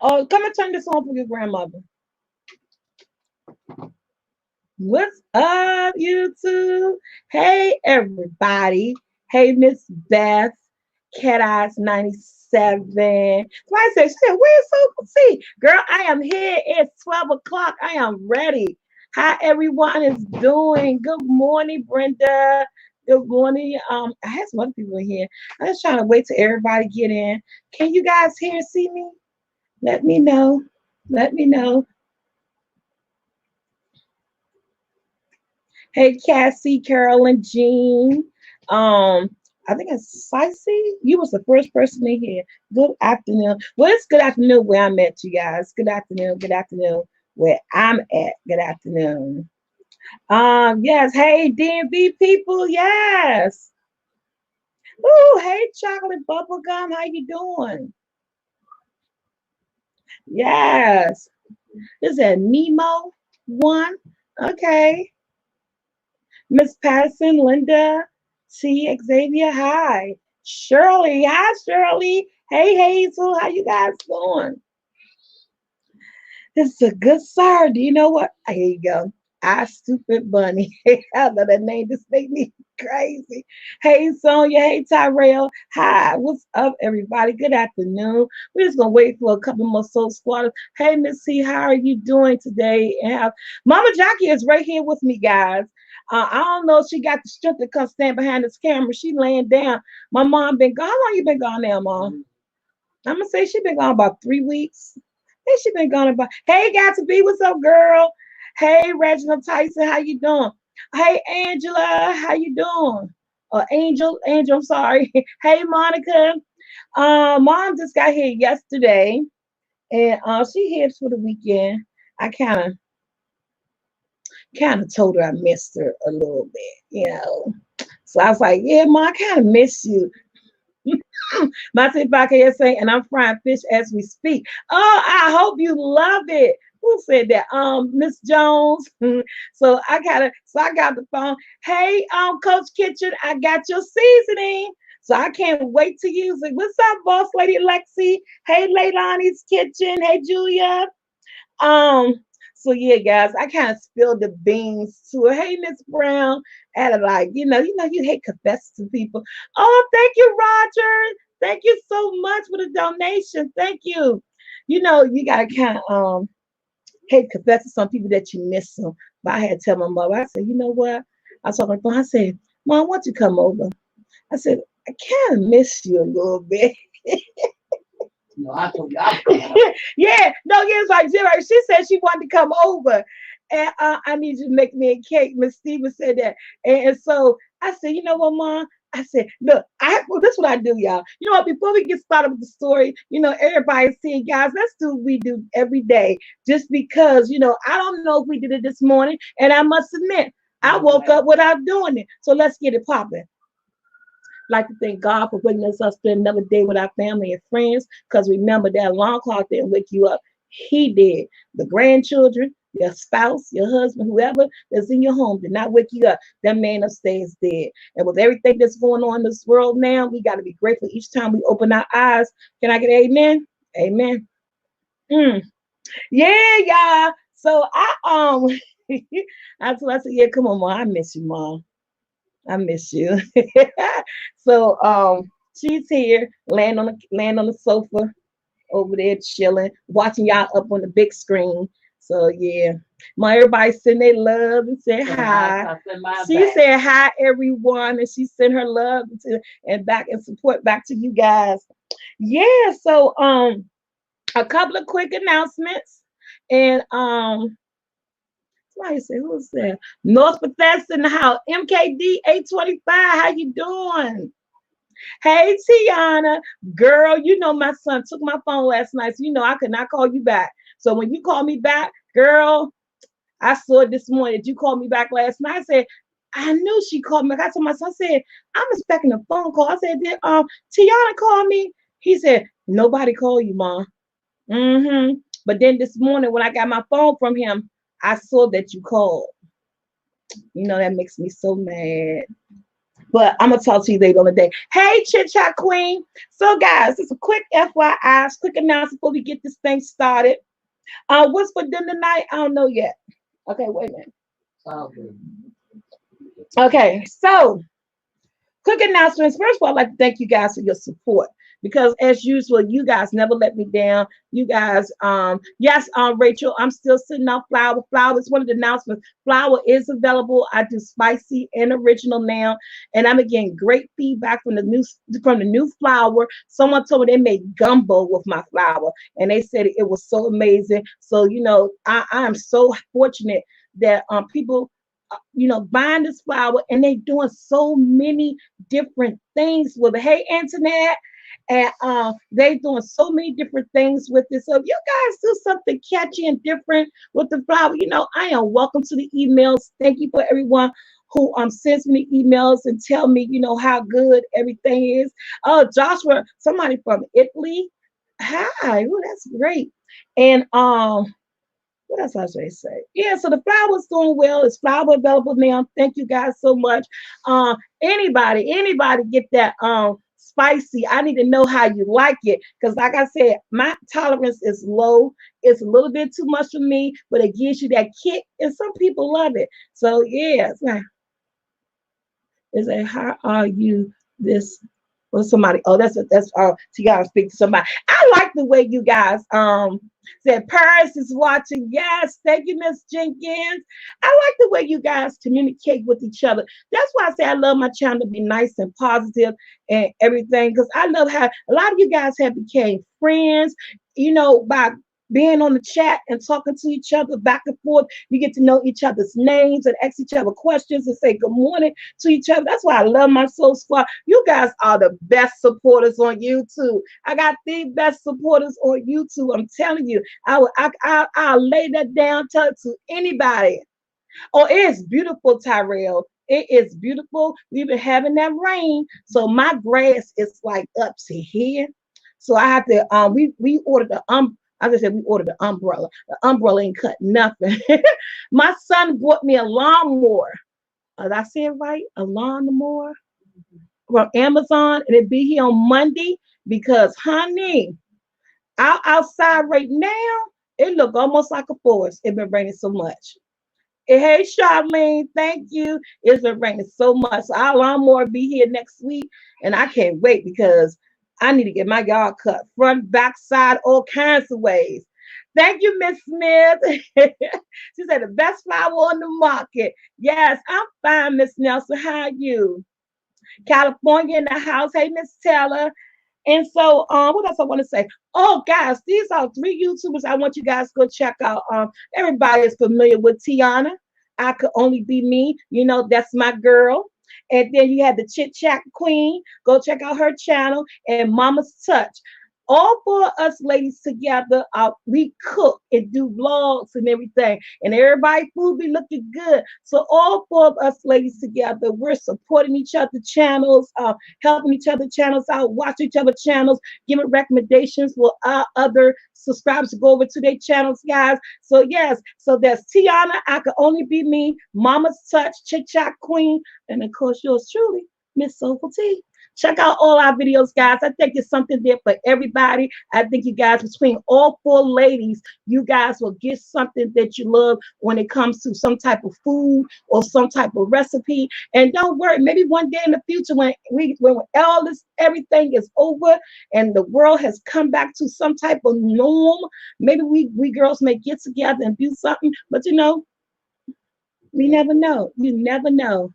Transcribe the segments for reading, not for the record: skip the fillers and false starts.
Oh, come and turn this on for your grandmother. What's up, YouTube? Hey, everybody. Hey, Miss Beth, Cat Eyes 97. So I said, where's Super C? Girl, I am here. It's 12 o'clock. I am ready. How everyone is doing? Good morning, Brenda. Good morning. I had some other people in here. I'm just trying to wait till everybody get in. Can you guys hear and see me? Let me know. Let me know. Hey, Cassie, Carolyn, Jean. I think it's Spicy. You was the first person in here. Good afternoon. Well, it's good afternoon where I'm at, you guys. Good afternoon. Good afternoon where I'm at. Good afternoon. Yes. Hey, DMV people. Yes. Ooh, hey, chocolate bubblegum. How you doing? Yes. Is that Nemo one? Okay. Miss Patterson, Linda, T. Xavier, hi. Shirley, hi Shirley. Hey Hazel, how you guys doing? This is a good sir. Do you know what? Here you go. I stupid bunny. I know that name just made me crazy. Hey Sonia, hey Tyrell. Hi, what's up, everybody? Good afternoon. We're just gonna wait for a couple more soul squatters. Hey Miss C, how are you doing today? And Mama Jackie is right here with me, guys. I don't know if she got the strength to come stand behind this camera. She laying down. My mom been gone. How long you been gone now, Mom? I'm gonna say she been gone about 3 weeks. Hey, she been gone about. Hey, got to be. What's up, girl? Hey, Reginald Tyson, how you doing? Hey, Angela, how you doing? Angel, I'm sorry. Hey, Monica. Mom just got here yesterday, and she here for the weekend. I kind of told her I missed her a little bit. So I was like, yeah, Mom, I kind of miss you. My Baka is saying, and I'm frying fish as we speak. Oh, I hope you love it. Who said that? Miss Jones. So I got the phone. Hey, Coach Kitchen, I got your seasoning. So I can't wait to use it. What's up, boss lady Lexi? Hey, Leilani's Kitchen. Hey, Julia. Um, so yeah, guys, I kind of spilled the beans to her. Hey, Miss Brown, at like, you hate confessing to people. Oh, thank you, Roger. Thank you so much for the donation. Thank you. You gotta kind of hate confessing to some people that you miss them. But I had to tell my mother, I said, you know what? I was talking to her, I said, Mom, why don't you come over? I said, I kind of miss you a little bit. No, I told you yeah, no, yeah, it's like zero. She said she wanted to come over, and I need you to make me a cake. Miss Stevens said that, and so I said, you know what, Mom? I said, look, this is what I do, y'all. You know what? Before we get started with the story, everybody's seeing, guys. Let's do what we do every day, just because I don't know if we did it this morning, and I must admit, I woke up without doing it. So let's get it popping. Like to thank God for waking us up, spend another day with our family and friends. Because remember, that alarm clock didn't wake you up. He did. The grandchildren, your spouse, your husband, whoever that's in your home did not wake you up. That man upstairs dead. And with everything that's going on in this world now, we got to be grateful each time we open our eyes. Can I get amen? Amen. Mm. Yeah, y'all. So I said, yeah, come on, Mom. I miss you, Mom. I miss you. So she's here, laying on the sofa over there chilling, watching y'all up on the big screen. So yeah. Everybody send their love and say hi. She said hi everyone, and she sent her love and back and support back to you guys. Yeah, so a couple of quick announcements. And somebody said, who's there? North Bethesda in the house. MKD 825. How you doing? Hey, Tiana. Girl, my son took my phone last night. So I could not call you back. So when you call me back, girl, I saw it this morning that you called me back last night. I said, I knew she called me. I told my son, I said, I'm expecting a phone call. I said, did Tiana call me? He said, nobody called you, Mom. But then this morning when I got my phone from him, I saw that you called. That makes me so mad. But I'm gonna talk to you later on the day. Hey, Chit Chat Queen. So, guys, it's a quick FYI, quick announcement before we get this thing started. What's for dinner tonight? I don't know yet. Okay, wait a minute. Okay, so quick announcements. First of all, I'd like to thank you guys for your support because, as usual, you guys never let me down. You guys, yes, Rachel, I'm still sitting on flour. Flour is one of the announcements. Flour is available. I do spicy and original now, and I'm getting great feedback from the new flour. Someone told me they made gumbo with my flour, and they said it was so amazing. So I am so fortunate that people buying this flour and they doing so many different things with it. Hey, Antoinette, and they doing so many different things with it. So if you guys do something catchy and different with the flour, I am welcome to the emails. Thank you for everyone who sends me emails and tell me, how good everything is. Oh, Joshua, somebody from Italy. Hi, oh, that's great. And what else I should say? Yeah, so the flour's doing well. It's flour available now. Thank you guys so much. Anybody get that spicy? I need to know how you like it. Because like I said, my tolerance is low. It's a little bit too much for me, but it gives you that kick, and some people love it. So yeah, it's like how are you this or somebody? Oh, that's you gotta speak to somebody. I like the way you guys said Paris is watching. Yes, thank you, Miss Jenkins. I like the way you guys communicate with each other. That's why I say I love my channel to be nice and positive and everything, because I love how a lot of you guys have became friends, by being on the chat and talking to each other back and forth. You get to know each other's names and ask each other questions and say good morning to each other. That's why I love my Soul Squad. You guys are the best supporters on YouTube. I got the best supporters on YouTube. I'm telling you, I'll lay that down, tell it to anybody. Oh, it's beautiful, Tyrell. It is beautiful. We've been having that rain, so my grass is like up to here. So I have to. We ordered the As I said, we ordered the umbrella. The umbrella ain't cut nothing. My son bought me a lawnmower. Did I say it right? A lawnmower from Amazon, and it'll be here on Monday because, honey, outside right now, it look almost like a forest. It's been raining so much. Hey, Charlene, thank you. It's been raining so much. So our lawnmower be here next week, and I can't wait because I need to get my yard cut front, back, side, all kinds of ways. Thank you, Miss Smith. She said the best flower on the market. Yes, I'm fine, Miss Nelson. How are you? California in the house. Hey, Miss Taylor. And so, what else I want to say? Oh, guys, these are 3 YouTubers I want you guys to go check out. Everybody is familiar with Tiana. I Could Only Be Me. That's my girl. And then you have the Chit Chat Queen. Go check out her channel. And Mama's Touch. All 4 of us ladies together, we cook and do vlogs and everything. And everybody food be looking good. So all 4 of us ladies together, we're supporting each other's channels, helping each other channels out, watching each other channels, giving recommendations for our other subscribers to go over to their channels, guys. So yes, so that's Tiana, I Could Only Be Me, Mama's Touch, Chit Chat Queen, and of course yours truly, Miss Soulful T. Check out all our videos, guys. I think there's something there for everybody. I think you guys, between all 4 ladies, you guys will get something that you love when it comes to some type of food or some type of recipe. And don't worry, maybe one day in the future when all this everything is over and the world has come back to some type of norm, maybe we girls may get together and do something. But we never know. You never know.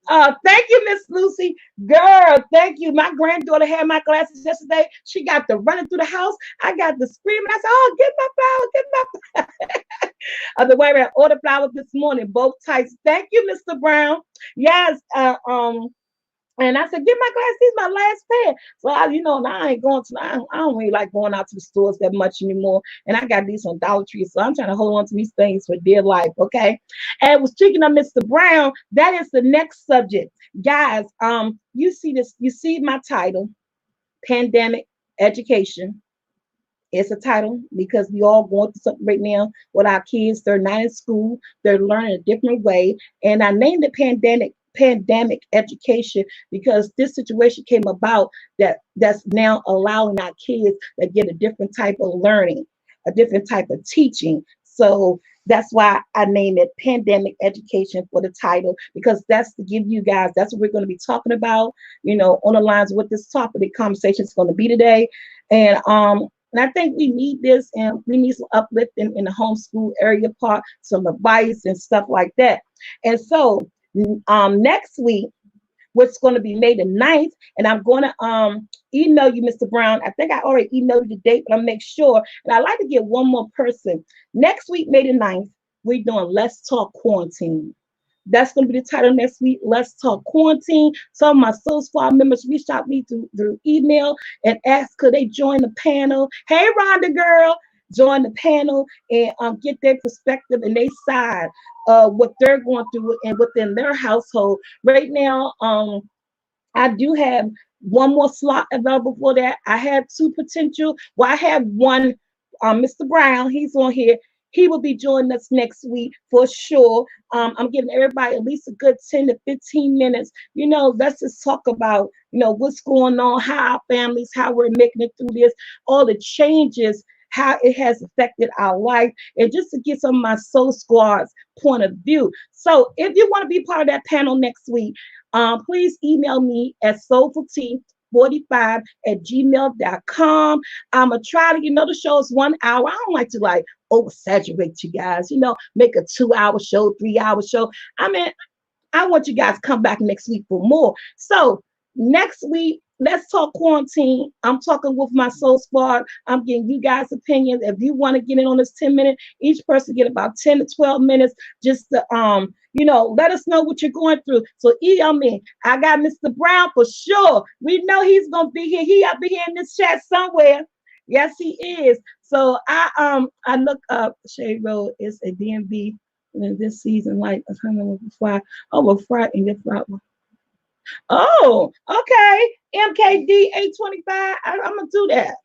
Thank you, Miss Lucy. Girl, thank you. My granddaughter had my glasses yesterday. She got to running through the house. I got to screaming. I said, "Oh, get my flower, get my flower." The way I ordered flowers this morning, both types. Thank you, Mr. Brown. Yes. And I said, "Get my glasses. These my last pair." So I ain't going to. I don't really like going out to the stores that much anymore. And I got these on Dollar Tree, so I'm trying to hold on to these things for dear life. Okay. And was speaking of Mr. Brown, that is the next subject, guys. You see this? You see my title, Pandemic Education. It's a title because we all going through something right now with our kids. They're not in school. They're learning a different way, and I named it pandemic education, because this situation came about that's now allowing our kids to get a different type of learning, a different type of teaching. So that's why I named it pandemic education for the title, because that's to give you guys, that's what we're going to be talking about, on the lines with this topic. The conversation is going to be today. And I think we need this, and we need some uplifting in the homeschool area part, some advice and stuff like that. And so next week, what's going to be May the 9th, and I'm going to email you, Mr. Brown. I think I already emailed you the date, but I'll make sure. And I'd like to get one more person. Next week, May the 9th, we're doing Let's Talk Quarantine. That's going to be the title next week. Let's Talk Quarantine. Some of my Soul Squad members reached out to me through email and asked could they join the panel. Hey, Rhonda girl, join the panel and get their perspective and their side of what they're going through and within their household. Right now, I do have one more slot available for that. I have two potential. Well, I have one, Mr. Brown, he's on here. He will be joining us next week for sure. I'm giving everybody at least a good 10 to 15 minutes. Let's just talk about, what's going on, how our families, how we're making it through this, all the changes, how it has affected our life, and just to get some of my Soul Squad's point of view. So if you want to be part of that panel next week, please email me at soulfultea45@gmail.com. I'm going to try to, the show is 1 hour. I don't like to oversaturate you guys, make a 2-hour show, 3-hour show. I mean, I want you guys to come back next week for more. So next week, Let's Talk Quarantine. I'm talking with my Soul Squad. I'm getting you guys' opinions. If you want to get in on this 10 minutes, each person get about 10 to 12 minutes just to, let us know what you're going through. So email me. I got Mr. Brown for sure. We know he's going to be here. He'll be here in this chat somewhere. Yes, he is. So I look up Shade Road is a DMV in this season, like a kind of fly over fry and get fly. Oh, okay. MKD 825. I'm gonna do that.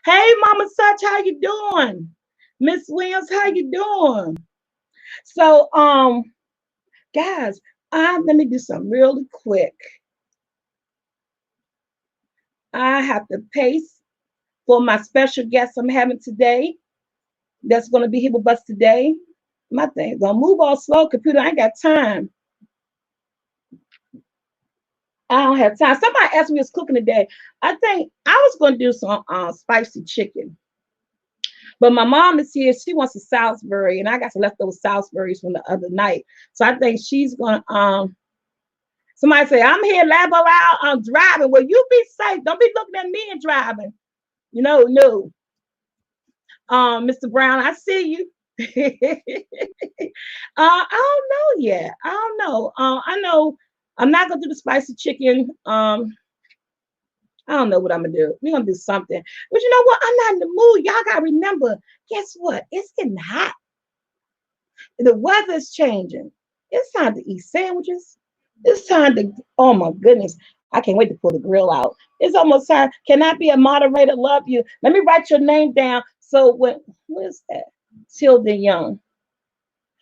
Hey, Mama Such, how you doing? Miss Williams, how you doing? So, guys, let me do something really quick. I have to pace for my special guest I'm having today. That's gonna be here with us today. My thing's gonna move all slow, computer. I ain't got time. I don't have time. Somebody asked me what's cooking today. I think I was going to do some spicy chicken. But my mom is here. She wants a Salisbury, and I got some leftover Salisburys from the other night. So I think she's going to, somebody say, I'm here, Labo out, I'm driving. Well, you be safe. Don't be looking at me and driving. No. Mr. Brown, I see you. I don't know yet. I don't know. I know I'm not gonna do the spicy chicken. I don't know what I'm gonna do. We're gonna do something. But you know what? I'm not in the mood. Y'all gotta remember, guess what? It's getting hot. The weather's changing. It's time to eat sandwiches. It's time to, oh my goodness. I can't wait to pull the grill out. It's almost time. Can I be a moderator? Love you. Let me write your name down. So what is that? Tilda Young.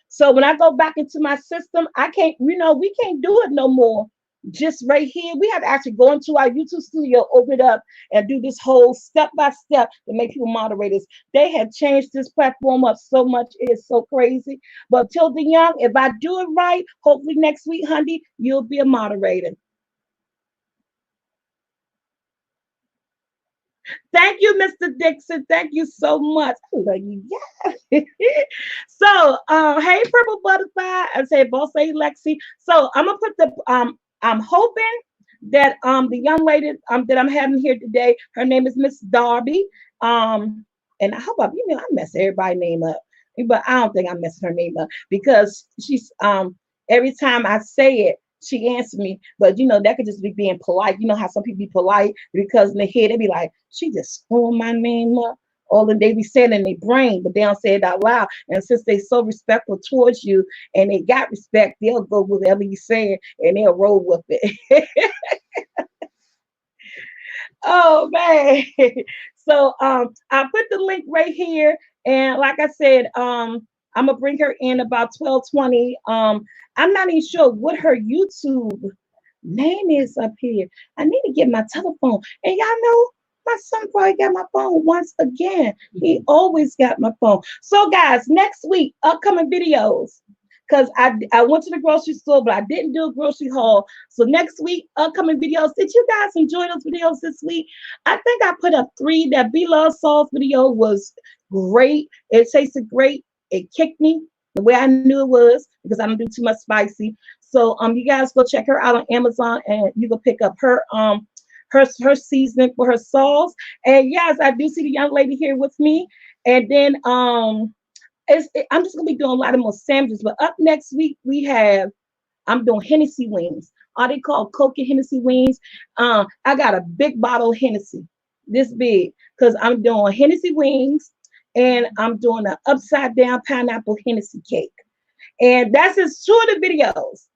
So when I go back into my system, I can't, we can't do it no more. Just right here, we have to actually go into our YouTube studio, open it up, and do this whole step by step to make people moderators. They have changed this platform up so much; it is so crazy. But Tilda Young, if I do it right, hopefully next week, Hundy, you'll be a moderator. Thank you, Mr. Dixon. Thank you so much. I love you. Yeah. So, hey, Purple Butterfly. I say, both say Lexi. So I'm gonna put the I'm hoping that the young lady that I'm having here today, her name is Miss Darby. And I hope I mess everybody's name up, but I don't think I messed her name up because she's every time I say it, she answered me, but that could just be being polite. You know how some people be polite because in their head they be like, she just screwing my name up. All that they be saying in their brain, but they don't say it out loud. And since they so respectful towards you and they got respect, they'll go with whatever you saying and they'll roll with it. Oh man. So I put the link right here. And like I said, I'm gonna bring her in about 12:20. I'm not even sure what her YouTube name is up here. I need to get my telephone. And y'all know my son probably got my phone once again. He always got my phone. So guys, next week, upcoming videos. Because I went to the grocery store, but I didn't do a grocery haul. So next week, upcoming videos. Did you guys enjoy those videos this week? I think I put up 3. That Be Love Sauce video was great. It tasted great. It kicked me the way I knew it was because I don't do too much spicy. So you guys go check her out on Amazon and you can pick up her seasoning for her sauce. And yes, I do see the young lady here with me. And then I'm just gonna be doing a lot of more sandwiches. But up next week I'm doing Hennessy wings. Are they called Coke and Hennessy wings? I got a big bottle of Hennessy, this big, because I'm doing Hennessy wings and I'm doing an upside down pineapple Hennessy cake. And that's just 2 of the videos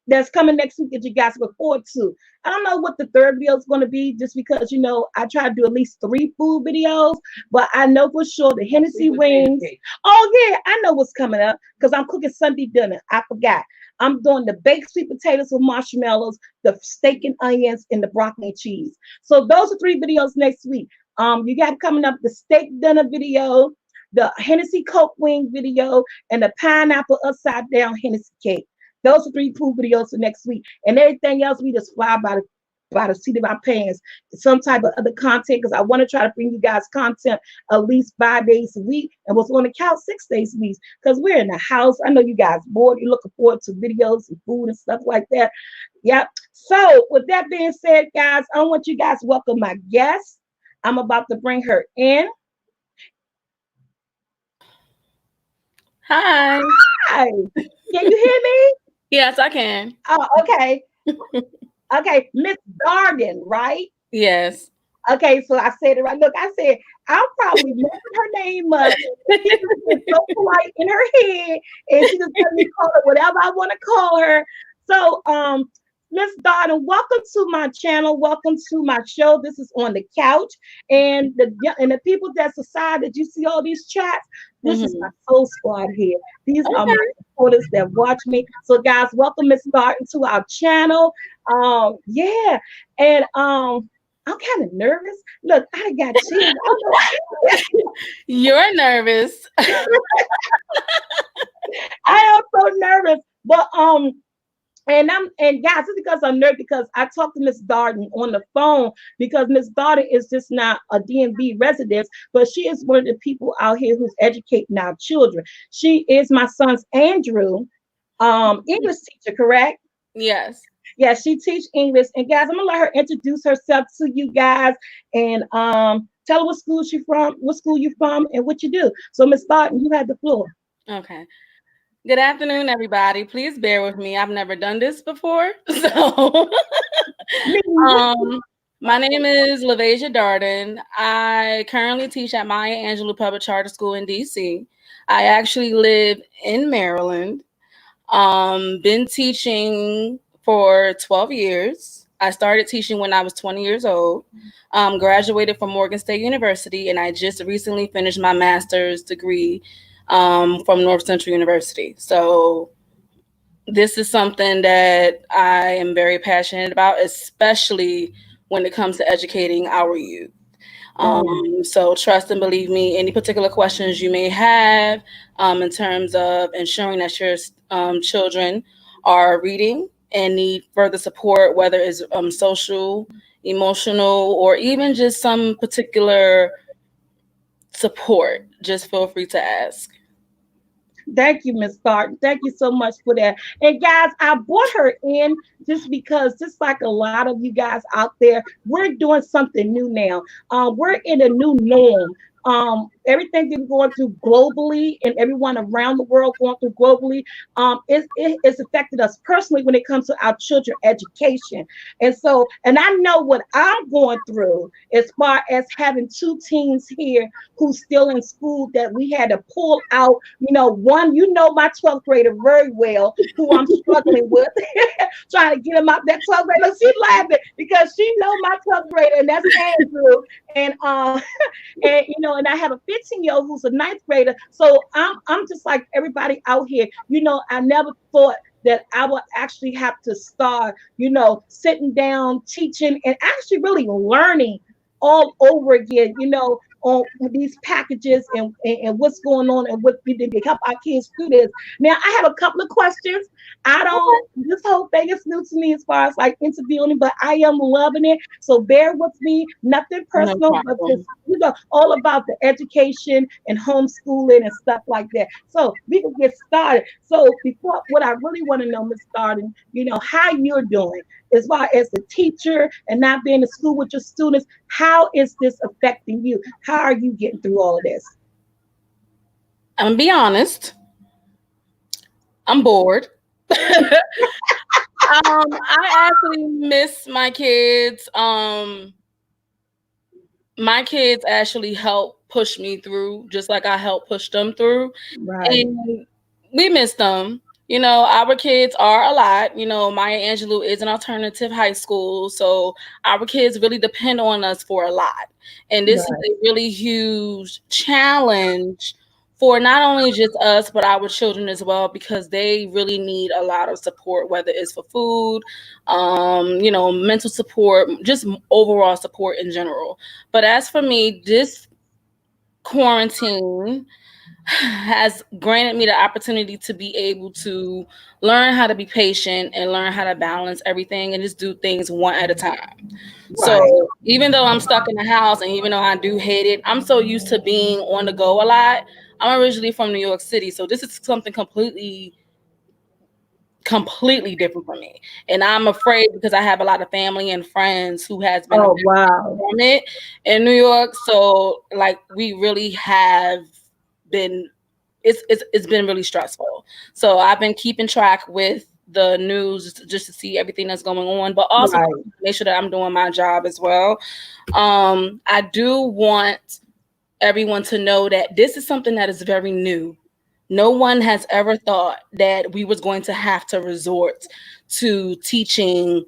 that's coming next week that you guys look forward to. I don't know what the 3rd video is going to be, just because I try to do at least 3 food videos, but I know for sure the Hennessy wings. Oh yeah, I know what's coming up because I'm cooking Sunday dinner. I forgot. I'm doing the baked sweet potatoes with marshmallows, the steak and onions, and the broccoli and cheese. So those are 3 videos next week. You got coming up the steak dinner video, the Hennessy Coke wing video, and the pineapple upside down Hennessy cake. Those are 3 food videos for next week. And everything else, we just fly by the seat of our pants. Some type of other content, because I want to try to bring you guys content at least 5 days a week. And what's on the couch 6 days a week. Because we're in the house. I know you guys bored. You're looking forward to videos and food and stuff like that. Yep. So with that being said, guys, I want you guys to welcome my guest. I'm about to bring her in. Hi. Hi. Can you hear me? Yes, I can. Oh, okay. Okay, Miss Darden, right? Yes. Okay, so I said it right. Look, I said I'll probably mess her name up. She's so polite in her head, and she just let me call her whatever I want to call her. So, Miss Darden, welcome to my channel. Welcome to my show. This is On the Couch, and the people that's aside that you see all these chats. This is my soul squad here. These are my supporters that watch me. So, guys, welcome Miss Darden to our channel. Yeah, and I'm kind of nervous. Look, I got chills. You're nervous. I am so nervous, but and guys, it's because I'm nervous because I talked to Miss Darden on the phone because Miss Darden is just not a DMV resident, but she is one of the people out here who's educating our children. She is my son's Andrew, English teacher, correct? Yes. Yeah, she teaches English. And guys, I'm gonna let her introduce herself to you guys and tell her what school she's from, what school you're from, and what you do. So Miss Darden, you have the floor. Okay. Good afternoon, everybody. Please bear with me. I've never done this before. So my name is Levasia.darden. I currently teach at Maya Angelou Public Charter School in DC. I actually live in Maryland. Been teaching for 12 years. I started teaching when I was 20 years old. Graduated from Morgan State University, and I just recently finished my master's degree from North Central University. So this is something that I am very passionate about, especially when it comes to educating our youth. So trust and believe me, any particular questions you may have in terms of ensuring that your children are reading and need further support, whether it's social, emotional, or even just some particular support, just feel free to ask. Thank you, Miss Darden. Thank you so much for that. And guys, I brought her in just because, just like a lot of you guys out there, we're doing something new now. We're in a new norm. Everything that we're going through globally and everyone around the world going through globally, it's affected us personally when it comes to our children's education. And so, and I know what I'm going through as far as having 2 teens here who's still in school that we had to pull out. One, my 12th grader very well, who I'm struggling with, trying to get him out that 12th grader. She's laughing because she know my 12th grader, and that's Andrew. And and I have a 15-year-old who's a ninth grader. So I'm just like everybody out here. I never thought that I would actually have to start, sitting down, teaching, and actually really learning all over again, on these packages and what's going on and what we did to help our kids do this. Now, I have a couple of questions. This whole thing is new to me as far as like interviewing, but I am loving it. So bear with me. Nothing No personal, but problem. just, all about the education and homeschooling and stuff like that. So we can get started. So before, what I really want to know, Miss Darden, how you're doing as far as a teacher and not being in school with your students. How is this affecting you? How are you getting through all of this? I'm gonna be honest. I'm bored. I actually miss my kids. My kids actually help push me through, just like I help push them through. Right, And we miss them. Our kids are a lot. Maya Angelou is an alternative high school, so our kids really depend on us for a lot. And this is right. a really huge challenge for not only just us, but our children as well, because they really need a lot of support, whether it's for food, mental support, just overall support in general. But as for me, this quarantine has granted me the opportunity to be able to learn how to be patient and learn how to balance everything and just do things one at a time. Right. So even though I'm stuck in the house and even though I do hate it, I'm so used to being on the go a lot. I'm originally from New York City, so this is something completely different for me. And I'm afraid because I have a lot of family and friends who has been Oh, affected wow. from it in New York. So like we really have been it's been really stressful. So I've been keeping track with the news just to see everything that's going on, but also Right, make sure that I'm doing my job as well. I do want everyone to know that this is something that is very new. No one has ever thought that we was going to have to resort to teaching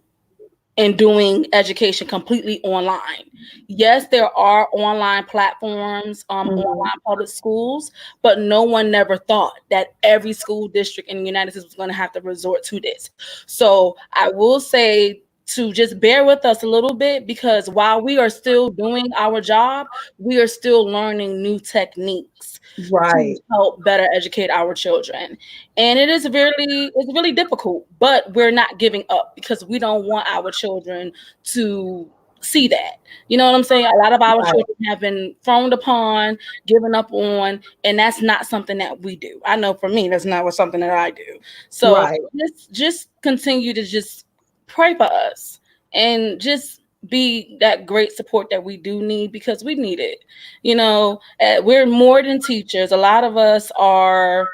and doing education completely online. Yes, there are online platforms, mhm, online public schools, but no one never thought that every school district in the United States was going to have to resort to this. So I will say to just bear with us a little bit because while we are still doing our job, we are still learning new techniques to right, help better educate our children. And it's really difficult, but we're not giving up because we don't want our children to see that. You know what I'm saying? A lot of our right, children have been frowned upon, given up on, and that's not something that we do. I know for me, that's not something that I do. So right, just continue to just pray for us and just be that great support that we do need because we need it. We're more than teachers. A lot of us are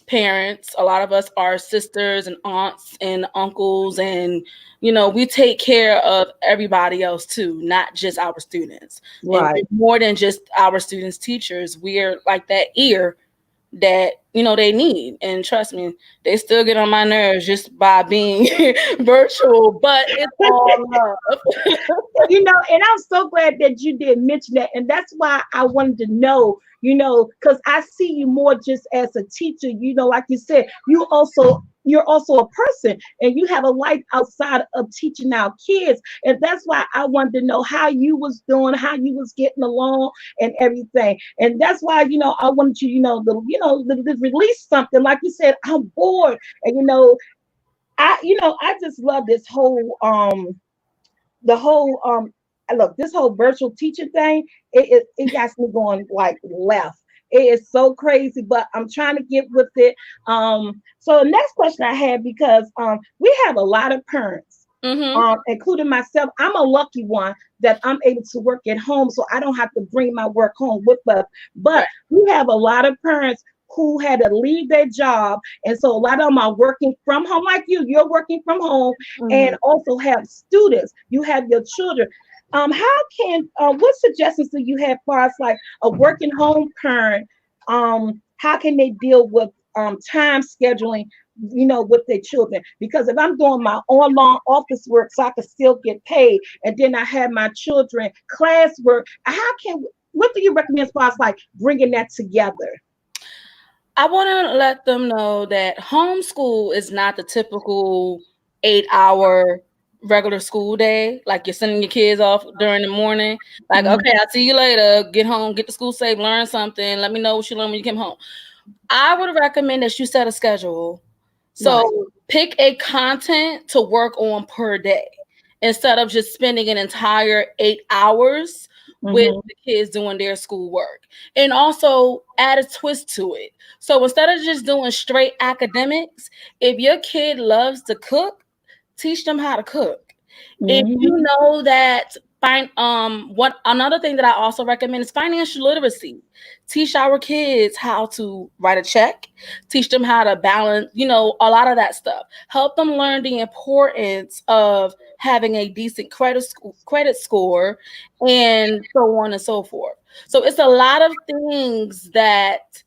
parents, a lot of us are sisters and aunts and uncles, and we take care of everybody else too, not just our students. And we're right. more than just our students teachers. We're like that ear that they need. And trust me, they still get on my nerves just by being virtual, but it's all love. And I'm so glad that you did mention that. And that's why I wanted to know, because I see you more just as a teacher, like you said, you're also a person and you have a life outside of teaching our kids. And that's why I wanted to know how you was doing, how you was getting along and everything. And that's why, I wanted you, to release something. Like you said, I'm bored. And I just love the whole look, this whole virtual teacher thing, it got me going like left. It is so crazy, but I'm trying to get with it. So the next question I had, because we have a lot of parents, Mm-hmm. including myself. I'm a lucky one that I'm able to work at home, so I don't have to bring my work home with us. But Right. we have a lot of parents who had to leave their job, and so a lot of them are working from home, like you. You're working from home, and Mhm. also have students. You have your children. How can what suggestions do you have for us, like a working home parent? How can they deal with time scheduling, with their children? Because if I'm doing my online office work so I can still get paid, and then I have my children classwork, how can what do you recommend as far as like bringing that together? I want to let them know that homeschool is not the typical 8 hour regular school day. Like you're sending your kids off during the morning. Like, okay, Mhm. I'll see you later. Get home, get to school safe, learn something. Let me know what you learned when you come home. I would recommend that you set a schedule. Right. So pick a content to work on per day instead of just spending an entire 8 hours with Hmm. the kids doing their schoolwork. And also add a twist to it. So instead of just doing straight academics, if your kid loves to cook, teach them how to cook. If you Hmm. know that what another thing that I also recommend is financial literacy. Teach our kids how to write a check, teach them how to balance, a lot of that stuff. Help them learn the importance of having a decent credit score and so on and so forth. So it's a lot of things that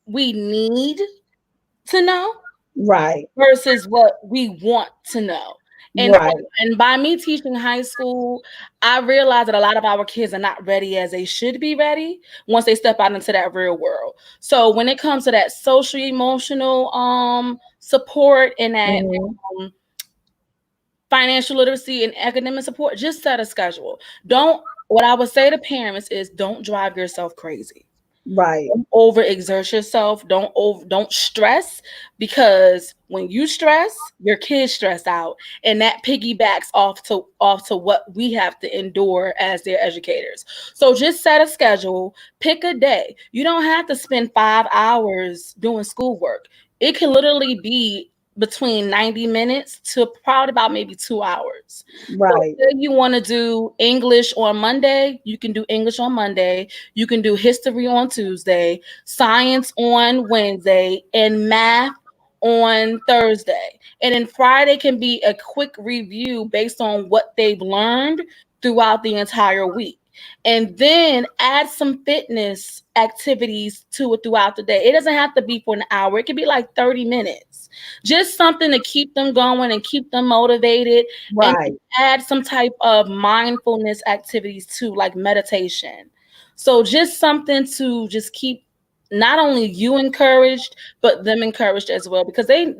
we need to know Right. versus what we want to know. And Right. and by me teaching high school, I realized that a lot of our kids are not ready as they should be ready once they step out into that real world. So when it comes to that social emotional support and that Hmm. um, financial literacy and academic support, just set a schedule. Don't What I would say to parents is don't drive yourself crazy. Right. Don't overexert yourself. Don't stress, because when you stress, your kids stress out, and that piggybacks off to what we have to endure as their educators. So just set a schedule, pick a day. You don't have to spend 5 hours doing schoolwork. It can literally be between 90 minutes to probably about maybe 2 hours. So Right. if you want to do English on Monday, you can do English on Monday. You can do history on Tuesday, science on Wednesday, and math on Thursday. And then Friday can be a quick review based on what they've learned throughout the entire week. And then add some fitness activities to it throughout the day. It doesn't have to be for an hour, it could be like 30 minutes. Just something to keep them going and keep them motivated. And Right. add some type of mindfulness activities too, like meditation. So just something to just keep not only you encouraged, but them encouraged as well, because they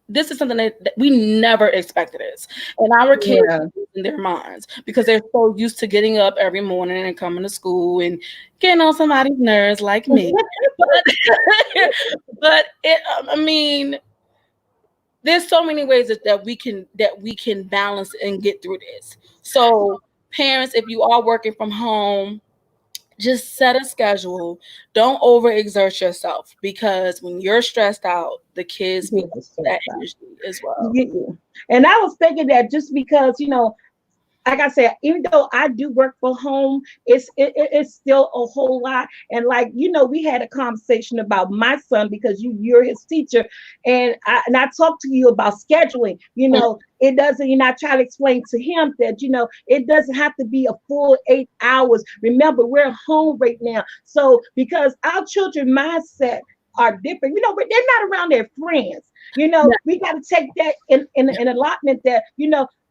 this is something that we never expected this. And our kids Yeah. in their minds because they're so used to getting up every morning and coming to school and getting on somebody's nerves like me. But but I mean, there's so many ways that we can balance and get through this. So parents, if you are working from home, just set a schedule. Don't overexert yourself, because when you're stressed out, the kids Give feed us that that. energy as well. Yeah. And I was thinking that just because, like I said, even though I do work from home, it's still a whole lot. And like we had a conversation about my son because you're his teacher, and I talked to you about scheduling. It doesn't. I try to explain to him that it doesn't have to be a full 8 hours. Remember, we're home right now, so because our children mindset are different. They're not around their friends. Yeah. We got to take that in allotment that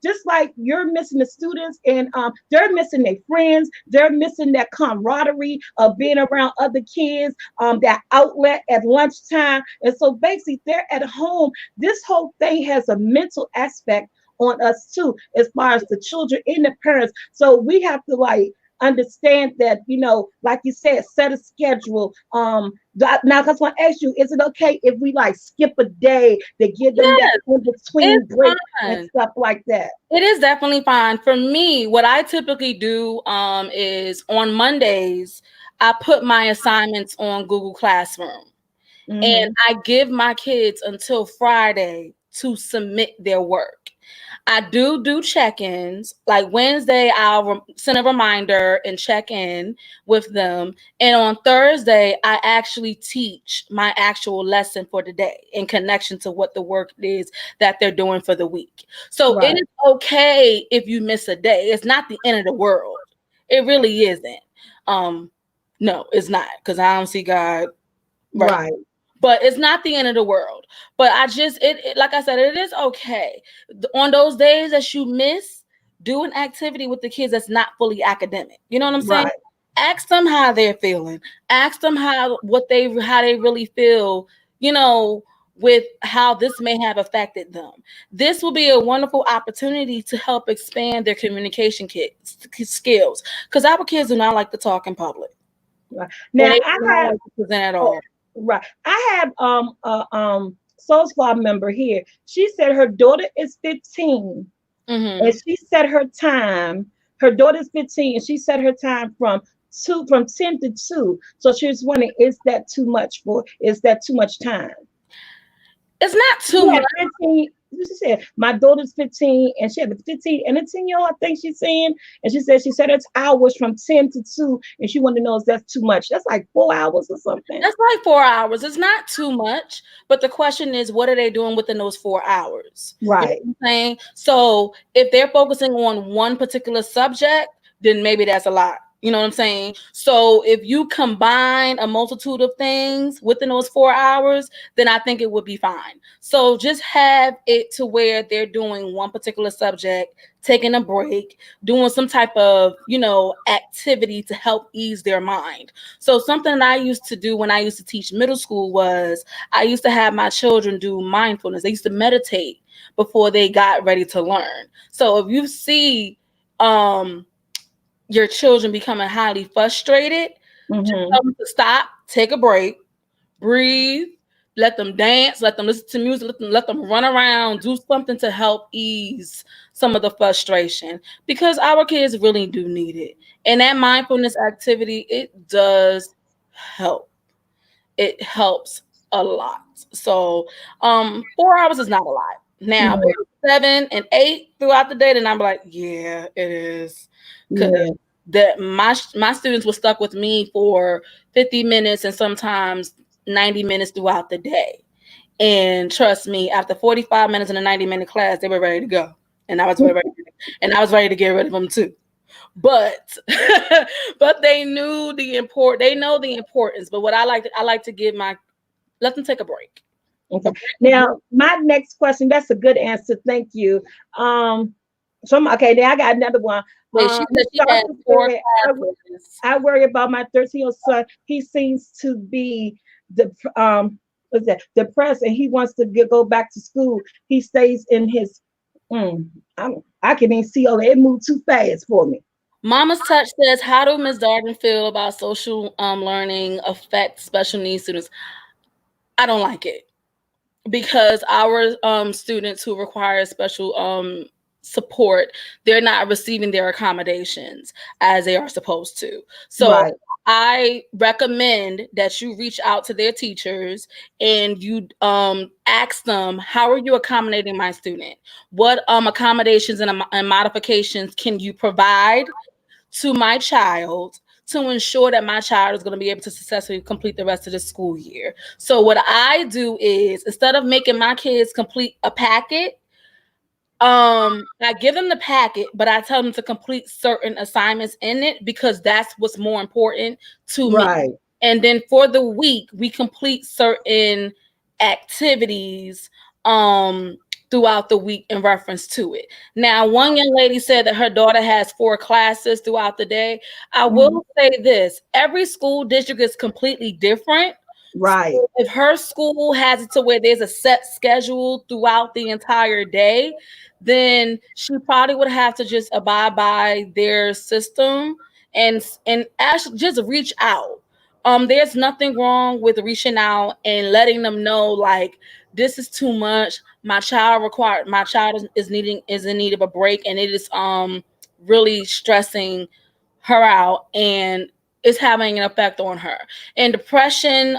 just like you're missing the students and they're missing their friends, they're missing that camaraderie of being around other kids, that outlet at lunchtime. And so basically they're at home. This whole thing has a mental aspect on us too, as far as the children and the parents. So we have to like understand that, like you said, set a schedule. Now, because I want to ask you, is it okay if we like skip a day to give them that Yes, in between it's break and fun. stuff like that? It is definitely fine. For me, what I typically do is on Mondays, I put my assignments on Google Classroom. And Hmm. I give my kids until Friday to submit their work. I do check-ins. Like Wednesday, I'll send a reminder and check in with them. And on Thursday, I actually teach my actual lesson for the day in connection to what the work is that they're doing for the week. So it Right, is okay if you miss a day. It's not the end of the world. It really isn't. Um, no, it's not, because I don't see God right, right, but it's not the end of the world. But I just like I said, it is okay on those days that you miss. do an activity with the kids that's not fully academic. You know what I'm saying? Right. Ask them how they're feeling. Ask them how they really feel, you know, with how this may have affected them. This will be a wonderful opportunity to help expand their communication skills, because our kids do not like to talk in public, Right. and Now they I do not have like to present at oh, all. right. I have Soul Squad member here. She said her daughter is 15 and Hmm. she set her time. Her daughter's 15 and she set her time from 10 to 2. So she was wondering, is that too much time? It's not too She had much. 15. She said, my daughter's 15 and she had a 15 and a 10-year-old, I think she's saying. And she said she set her hours from 10 to 2 and she wanted to know if that's too much. That's like 4 hours or something. That's like 4 hours. It's not too much, but the question is, what are they doing within those 4 hours? You know Right. what I'm saying? So if they're focusing on one particular subject, then maybe that's a lot. You know what I'm saying? So if you combine a multitude of things within those 4 hours, then I think it would be fine. So just have it to where they're doing one particular subject, taking a break, doing some type of, activity to help ease their mind. So something that I used to do when I used to teach middle school was I used to have my children do mindfulness. They used to meditate before they got ready to learn. So if you see your children becoming highly frustrated, just Mm-hmm. tell them to stop, take a break, breathe, let them dance, let them listen to music, let them run around, do something to help ease some of the frustration, because our kids really do need it. And that mindfulness activity, it does help. It helps a lot. So 4 hours is not a lot. Now, Yeah. 7 and 8 throughout the day, then I'm like, yeah, it is. Because Yeah. that my students were stuck with me for 50 minutes and sometimes 90 minutes throughout the day. And trust me, after 45 minutes in a 90-minute class, they were ready to go. And I was ready to get rid of them too. But but they know the importance. But what I like to let them take a break. Okay. A break will bring. Now, my next question, that's a good answer. Thank you. Okay, now I got another one. And she said Mr. she had Dawson 4 said, classes. I worry about my 13-year-old son. He seems to be what's that, depressed and he wants to go back to school. He stays in his mm, I can even see it moved too fast for me. Mama's Touch says, how do Ms. Darden feel about social learning affect special needs students? I don't like it, because our students who require special support, they're not receiving their accommodations as they are supposed to. So Right. I recommend that you reach out to their teachers and you ask them, how are you accommodating my student? What accommodations and modifications can you provide to my child to ensure that my child is going to be able to successfully complete the rest of the school year? So what I do is, instead of making my kids complete a packet, I give them the packet, but I tell them to complete certain assignments in it, because that's what's more important to me. Right. And then for the week, we complete certain activities throughout the week in reference to it. Now, one young lady said that her daughter has 4 classes throughout the day. I Mhm. will say this: every school district is completely different. Right. So if her school has it to where there's a set schedule throughout the entire day, then she probably would have to just abide by their system and actually just reach out. There's nothing wrong with reaching out and letting them know, like, this is too much. My child is in need of a break, and it is really stressing her out, and it's having an effect on her. And depression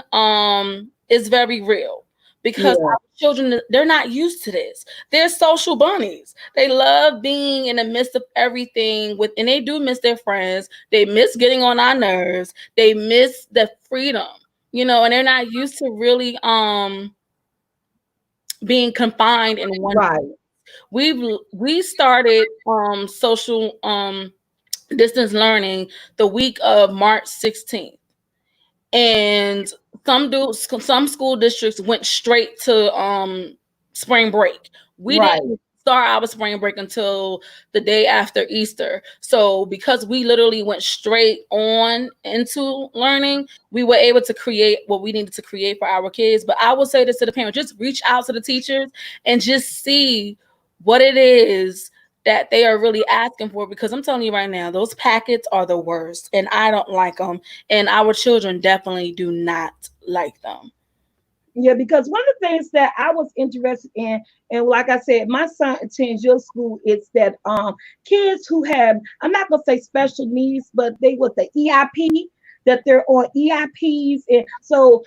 is very real, because Yeah. our children, they're not used to this. They're social bunnies. They love being in the midst of everything and they do miss their friends. They miss getting on our nerves. They miss the freedom, and they're not used to really being confined in one. Right. We started social distance learning the week of March 16th, and some school districts went straight to spring break. We Right. didn't. start our spring break until the day after Easter. So because we literally went straight on into learning, we were able to create what we needed to create for our kids. But I will say this to the parents, just reach out to the teachers and just see what it is that they are really asking for, because I'm telling you right now, those packets are the worst and I don't like them, and our children definitely do not like them. Yeah, because one of the things that I was interested in, and like I said, my son attends your school, is that kids who have, I'm not gonna say special needs, but they with the EIP, that they're on EIPs, and so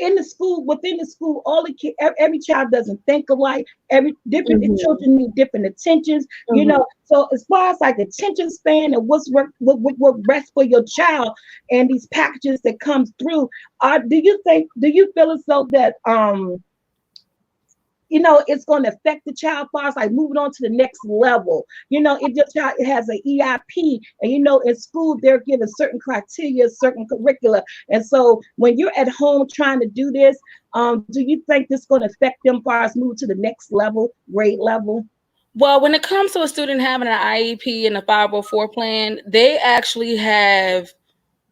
in the school, within the school, all the kids, every child doesn't think alike. Every different Mhm. children need different attentions, you Mhm. know. So as far as like attention span and what's work, what best for your child, and these packages that comes through, do you feel as though that it's going to affect the child far as like moving on to the next level? If your child has an EIP, and in school they're given certain criteria, certain curricula, and so when you're at home trying to do this, do you think this is going to affect them far as moving to the next level, grade level? Well, when it comes to a student having an IEP and a 504 plan, they actually have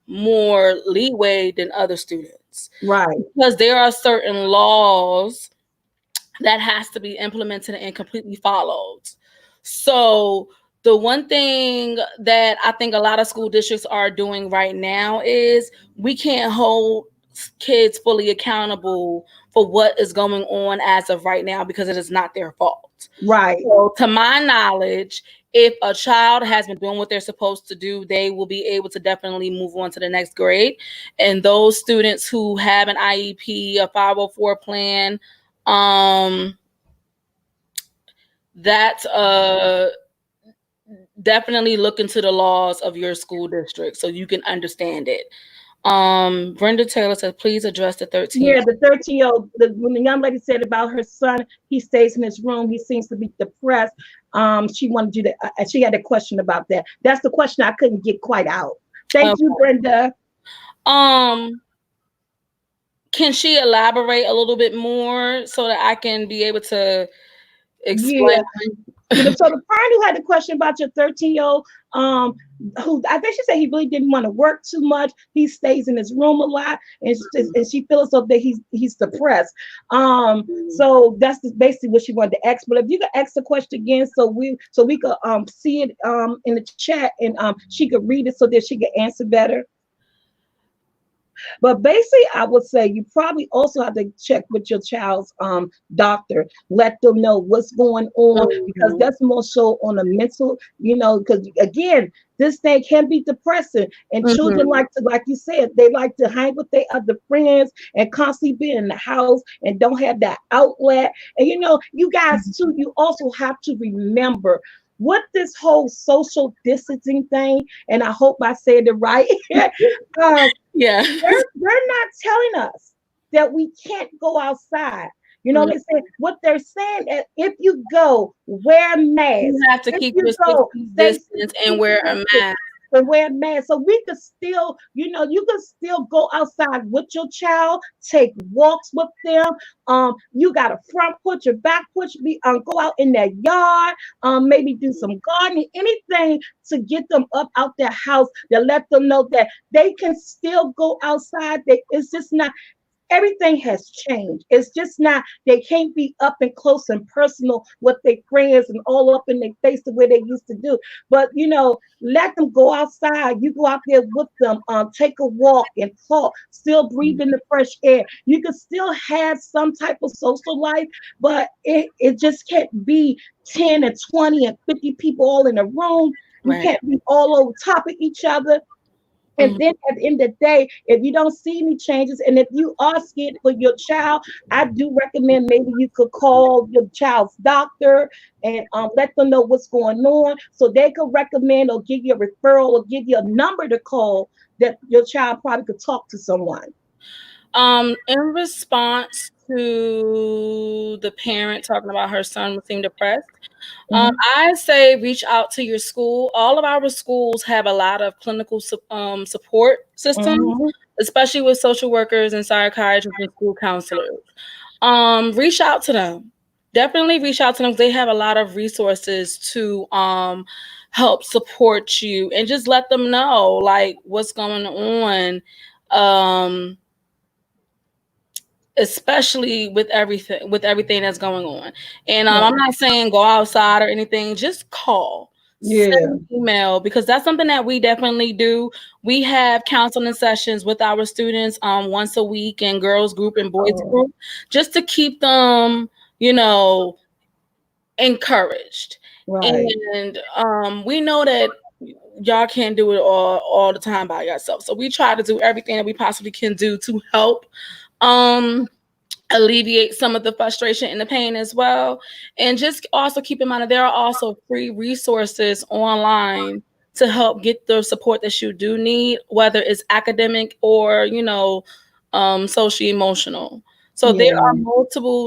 more leeway than other students, Right, because there are certain laws that has to be implemented and completely followed. So the one thing that I think a lot of school districts are doing right now is we can't hold kids fully accountable for what is going on as of right now, because it is not their fault. right. So to my knowledge, if a child has been doing what they're supposed to do, they will be able to definitely move on to the next grade. And those students who have an IEP, a 504 plan, um, that definitely look into the laws of your school district so you can understand it. Brenda Taylor said, please address the 13. Yeah, the 13-year-old, when the young lady said about her son, he stays in his room, he seems to be depressed. She wanted you to, she had a question about that. That's the question I couldn't get quite out. Thank you, Okay. Brenda. Um, can she elaborate a little bit more so that I can be able to explain? Yeah. So the parent who had the question about your 13-year-old, um, who I think she said he really didn't want to work too much. He stays in his room a lot, and she feels so that he's depressed. So that's basically what she wanted to ask. But if you could ask the question again, so we could see it in the chat, and she could read it so that she could answer better. But basically, I would say you probably also have to check with your child's doctor, let them know what's going on, because Mhm. that's more so on a mental, because again, this thing can be depressing. And children Mhm. like to, like you said, they like to hang with their other friends and constantly be in the house and don't have that outlet. And you guys too, you also have to remember what this whole social distancing thing, and I hope I said it right. um, Yeah. they're not telling us that we can't go outside. Mhm. They say what they're saying is if you go, wear You masks. have to If keep you your six go, feet stay distance 6 and feet wear a distance mask. and wear masks. So we could still, you could still go outside with your child, take walks with them. You got a front porch, your back porch, go out in their yard, maybe do some gardening, anything to get them up out their house, to let them know that they can still go outside. It's just not, everything has changed. It's just not, they can't be up and close and personal with their friends and all up in their face the way they used to do. But let them go outside. You go out there with them, take a walk and talk, still breathe in the fresh air. You can still have some type of social life, but it just can't be 10 and 20 and 50 people all in a room. You Right. can't be all over top of each other. And Mhm. then at the end of the day, if you don't see any changes, and if you are scared for your child, I do recommend maybe you could call your child's doctor and let them know what's going on, so they could recommend or give you a referral or give you a number to call that your child probably could talk to someone. In response to the parent talking about her son seemed depressed, Hmm. I say reach out to your school. All of our schools have a lot of clinical support systems, Hmm. especially with social workers and psychiatrists and school counselors. Reach out to them. definitely reach out to them. They have a lot of resources to help support you, and just let them know like what's going on. Um Especially with everything that's going on. And I'm Right. not saying go outside or anything, just call, send Yeah. an email, because that's something that we definitely do. We have counseling sessions with our students once a week, in girls group and boys Oh, group, just to keep them, you know, encouraged. right. And we know that y'all can't do it all the time by yourself, so we try to do everything that we possibly can do to help um alleviate some of the frustration and the pain as well. And just also keep in mind that there are also free resources online to help get the support that you do need, whether it's academic or, social emotional. So there Yeah. are multiple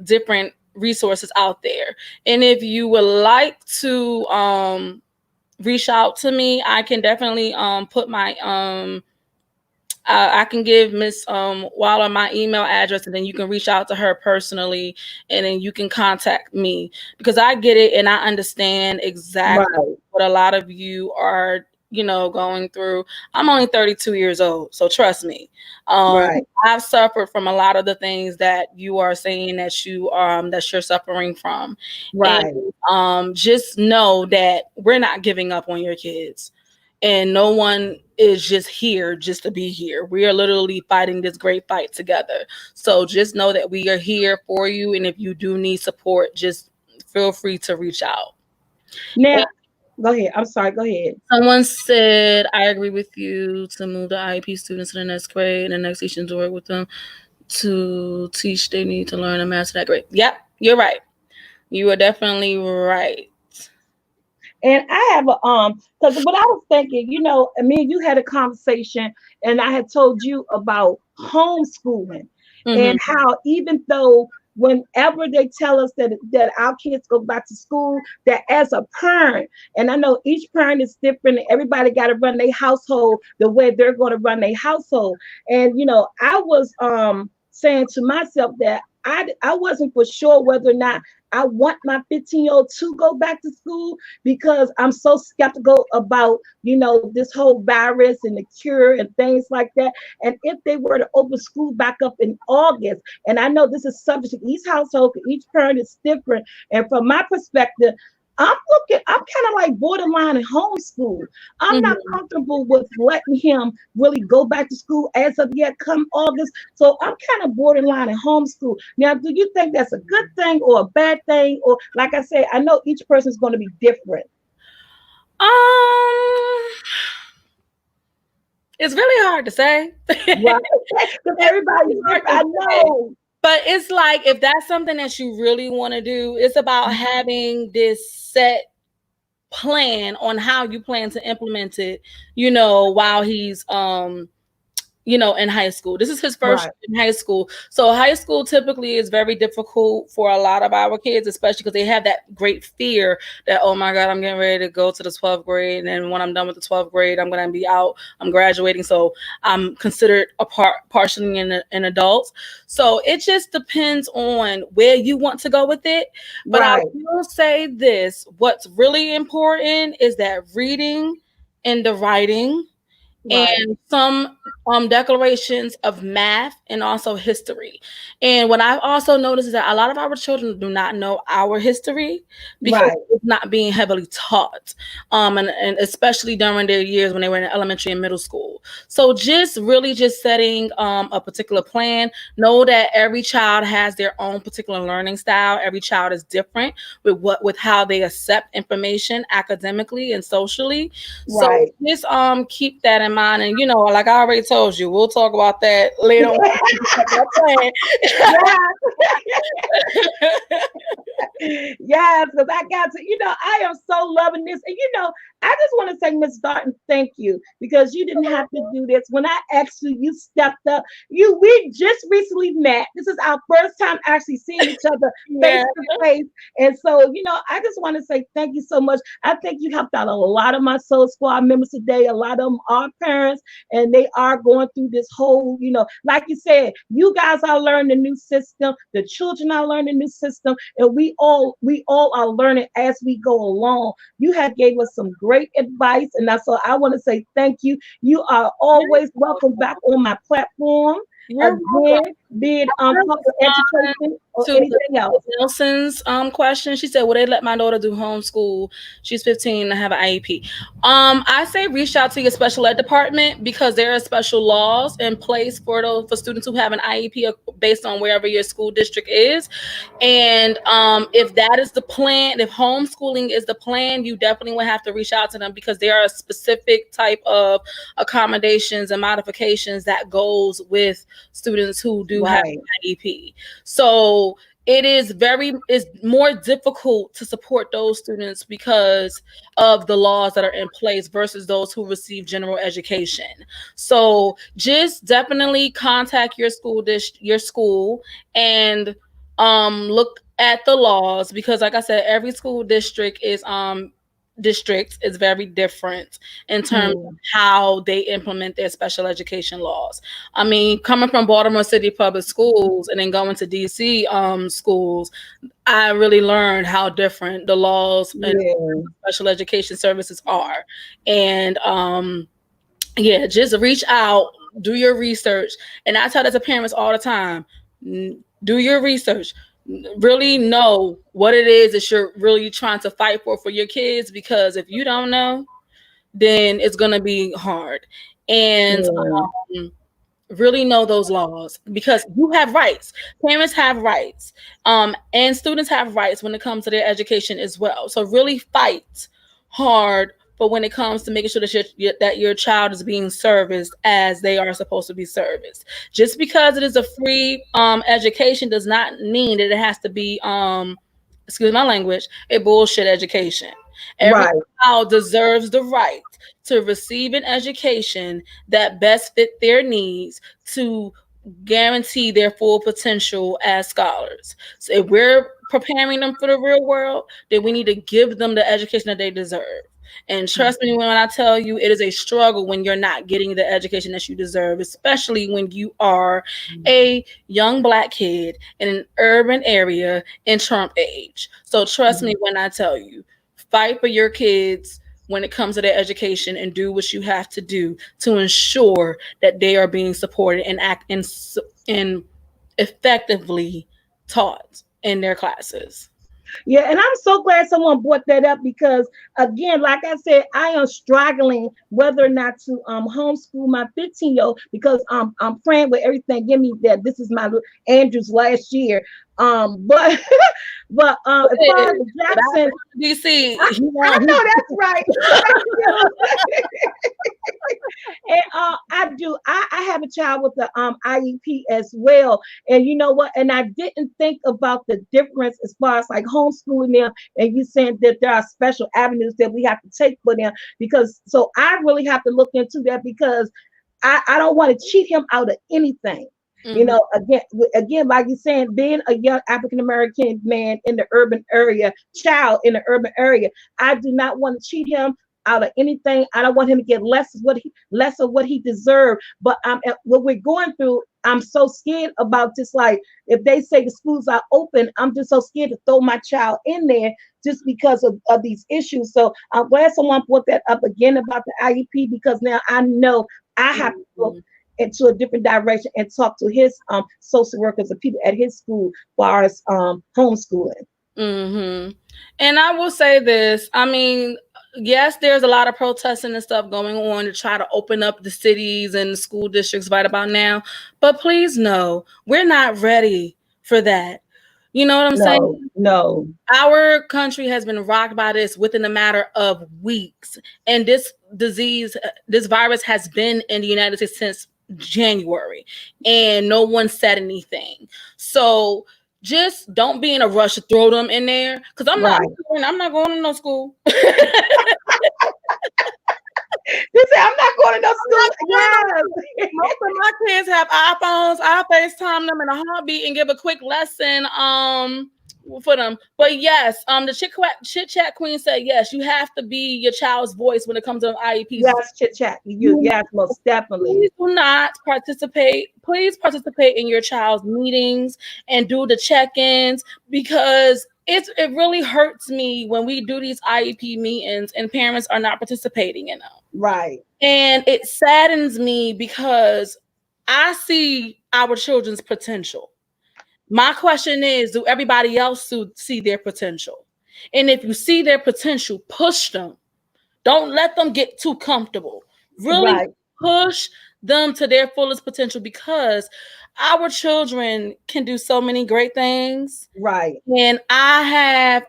different resources out there. And if you would like to reach out to me, I can definitely put my I can give Miss Waller my email address, and then you can reach out to her personally, and then you can contact me, because I get it and I understand exactly Right. what a lot of you are, going through. I'm only 32 years old, so trust me. Um, Right. I've suffered from a lot of the things that you are saying that you're suffering from, and Right. just know that we're not giving up on your kids, and no one is just here just to be here. We are literally fighting this great fight together. So just know that we are here for you, and if you do need support, just feel free to reach out. Now, And go ahead. I'm sorry. Go ahead. someone said, I agree with you to move the IEP students to the next grade and the next teaching to work with them to teach. They need to learn and master that grade. Yep, you're right. You are definitely right. And I have a because what I was thinking, I mean, you had a conversation, and I had told you about homeschooling Mm-hmm. and how even though whenever they tell us that our kids go back to school, that as a parent, and I know each parent is different, everybody got to run their household the way they're going to run their household. And I was saying to myself that I wasn't for sure whether or not I want my 15-year-old to go back to school, because I'm so skeptical about, this whole virus and the cure and things like that. And if they were to open school back up in August, and I know this is subject to each household, each parent is different. And from my perspective, I'm kind of like borderline in homeschool. I'm not Mm-hmm. comfortable with letting him really go back to school as of yet come August. So I'm kind of borderline in homeschool. Now, do you think that's a good thing or a bad thing? Or like I say, I know each person is going to be different. Um, it's really hard to say. Right. Because everybody's It's hard different. to I say. know. But it's like, if that's something that you really want to do, it's about having this set plan on how you plan to implement it, while he's in high school. This is his first Right. year in high school. So high school typically is very difficult for a lot of our kids, especially because they have that great fear that, oh my God, I'm getting ready to go to the 12th grade. And then when I'm done with the 12th grade, I'm going to be out. I'm graduating. So I'm considered partially an adult. So it just depends on where you want to go with it. But I Right. will say this, what's really important is that reading and the writing Right. and some declarations of math and also history. And what I've also noticed is that a lot of our children do not know our history because Right. it's not being heavily taught, and especially during their years when they were in elementary and middle school. So just really just setting a particular plan. Know that every child has their own particular learning style. Every child is different with how they accept information academically and socially. So Right. just keep that in mind, and like I already told you, we'll talk about that later on. Yeah. Yes, because I got to, I am so loving this. And I just want to say, Miss Darden, thank you because you didn't have to do this. When I asked you, you stepped up. We just recently met. This is our first time actually seeing each other face Yeah. to face. And so, I just want to say thank you so much. I think you helped out a lot of my Soul Squad members today. A lot of them are parents and they are going through this whole, like you said, you guys are learning the new system. The children are learning the new system. And we all are learning as we go along. You have gave us some great advice, and that's all I want to say. Thank you. You are always welcome back on my platform You're welcome. again, be it public education or To anything else. Nelson's question, she said, "Will they let my daughter do homeschool? She's 15 and have an IEP." I say reach out to your special ed department because there are special laws in place for students who have an IEP based on wherever your school district is. And if that is the plan, if homeschooling is the plan, you definitely would have to reach out to them because there are a specific type of accommodations and modifications that goes with students who do have Right, an IEP. So it's more difficult to support those students because of the laws that are in place versus those who receive general education. So just definitely contact your school and look at the laws because like I said, every school district is very different in terms of mm, how they implement their special education laws. I mean, coming from Baltimore City Public Schools and then going to DC schools, I really learned how different the laws and yeah, special education services are. And yeah, just reach out, do your research. And I tell that to parents all the time. Do your research. Really know what it is that you're really trying to fight for your kids because if you don't know, then it's going to be hard. And yeah, really know those laws because you have rights. Parents have rights, and students have rights when it comes to their education as well. So really fight hard for when it comes to making sure that your child is being serviced as they are supposed to be serviced. Just because it is a free education does not mean that it has to be excuse my language, a bullshit education. Every right. child deserves the right to receive an education that best fit their needs to guarantee their full potential as scholars. So if we're preparing them for the real world, then we need to give them the education that they deserve. And trust me when I tell you, it is a struggle when you're not getting the education that you deserve, especially when you are a young Black kid in an urban area in Trump age. So trust me when I tell you, fight for your kids when it comes to their education and do what you have to do to ensure that they are being supported and and effectively taught in their classes. Yeah, and I'm so glad someone brought that up because again, like I said, I am struggling whether or not to homeschool my 15-year-old because I'm praying with everything. Give me that. This is my Andrew's last year. But as far as Jackson, DC, I know that's right. And I do. I have a child with the IEP as well. And you know what? And I didn't think about the difference as far as like homeschooling them. And you saying that there are special avenues that we have to take for them because so I really have to look into that because I don't want to cheat him out of anything. Mhm. Again, like you're saying, being a young African American man in the urban area, child in the urban area, I do not want to cheat him out of anything. I don't want him to get less of what he deserved. But what we're going through, I'm so scared about just like if they say the schools are open, I'm just so scared to throw my child in there just because of these issues. So I'm glad someone brought that up again about the IEP because now I know I have to look into a different direction and talk to his social workers and people at his school as far as homeschooling. Mm-hmm. And I will say this. I mean, yes, there's a lot of protesting and stuff going on to try to open up the cities and the school districts right about now. But please know, we're not ready for that. You know what I'm saying? No, no. Our country has been rocked by this within a matter of weeks. And this virus has been in the United States since January, and no one said anything. So just don't be in a rush to throw them in there. Because Right. I'm not going to no school. You say I'm not going to no school. Yes. Most of my kids have iPhones. I FaceTime them in a heartbeat and give a quick lesson for them. But yes, the chit chat queen said yes, you have to be your child's voice when it comes to IEPs. Yes, chit chat. You yes, most definitely. Please do not participate. Please participate in your child's meetings and do the check-ins, because it really hurts me when we do these IEP meetings and parents are not participating in them. Right. And it saddens me because I see our children's potential. My question is, do everybody else see their potential? And if you see their potential, push them. Don't let them get too comfortable. Really Right. push them to their fullest potential, because our children can do so many great things. Right. And I have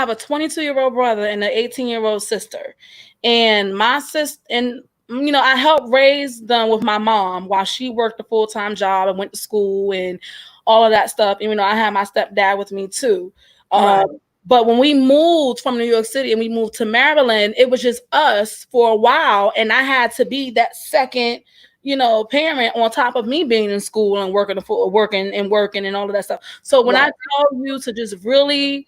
a 22-year-old brother and an 18-year-old sister. And my sister, and I helped raise them with my mom while she worked a full-time job and went to school and all of that stuff. Even though I had my stepdad with me too. Right. But when we moved from New York City and we moved to Maryland, it was just us for a while. And I had to be that second, parent on top of me being in school and working and all of that stuff. So when I tell you to just really,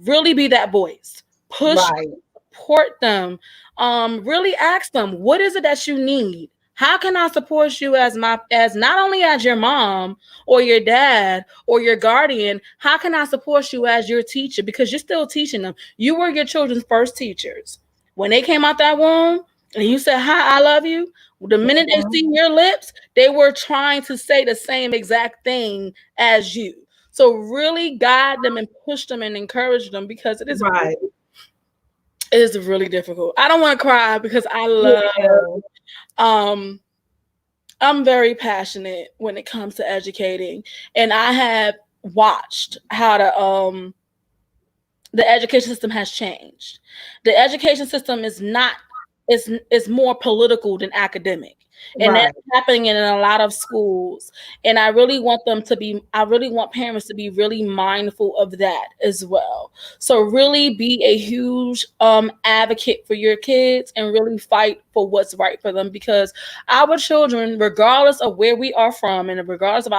really be that voice, push, Right. support them, really ask them, what is it that you need? How can I support you as not only as your mom or your dad or your guardian? How can I support you as your teacher? Because you're still teaching them. You were your children's first teachers. When they came out that womb and you said, hi, I love you, the minute they seen your lips, they were trying to say the same exact thing as you. So really guide them and push them and encourage them, because it is Right. really difficult. I don't want to cry because I love I'm very passionate when it comes to educating, and I have watched how the education system has changed. The education system is more political than academic. And Right. that's happening in a lot of schools. And I really want parents to be really mindful of that as well. So really be a huge advocate for your kids and really fight for what's right for them, because our children, regardless of where we are from and regardless of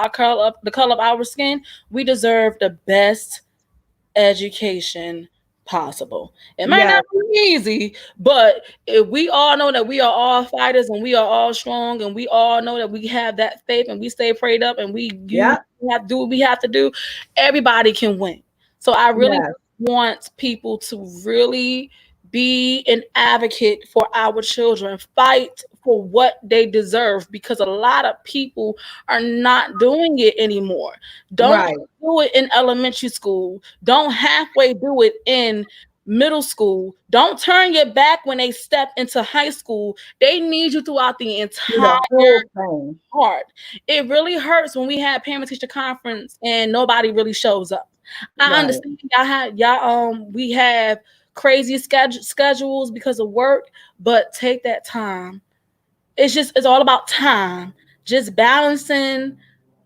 the color of our skin, we deserve the best education possible. It might Yes. not be easy, but if we all know that we are all fighters and we are all strong and we all know that we have that faith and we stay prayed up and Yep. have to do what we have to do, everybody can win. So I really Yes. want people to really be an advocate for our children, fight for what they deserve, because a lot of people are not doing it anymore. Don't Right. do it in elementary school. Don't halfway do it in middle school. Don't turn your back when they step into high school. They need you throughout the Do entire the whole thing. part. It really hurts when we have parent teacher conference and nobody really shows up. I Right. understand we have crazy schedules because of work, but take that time. It's all about time. Just balancing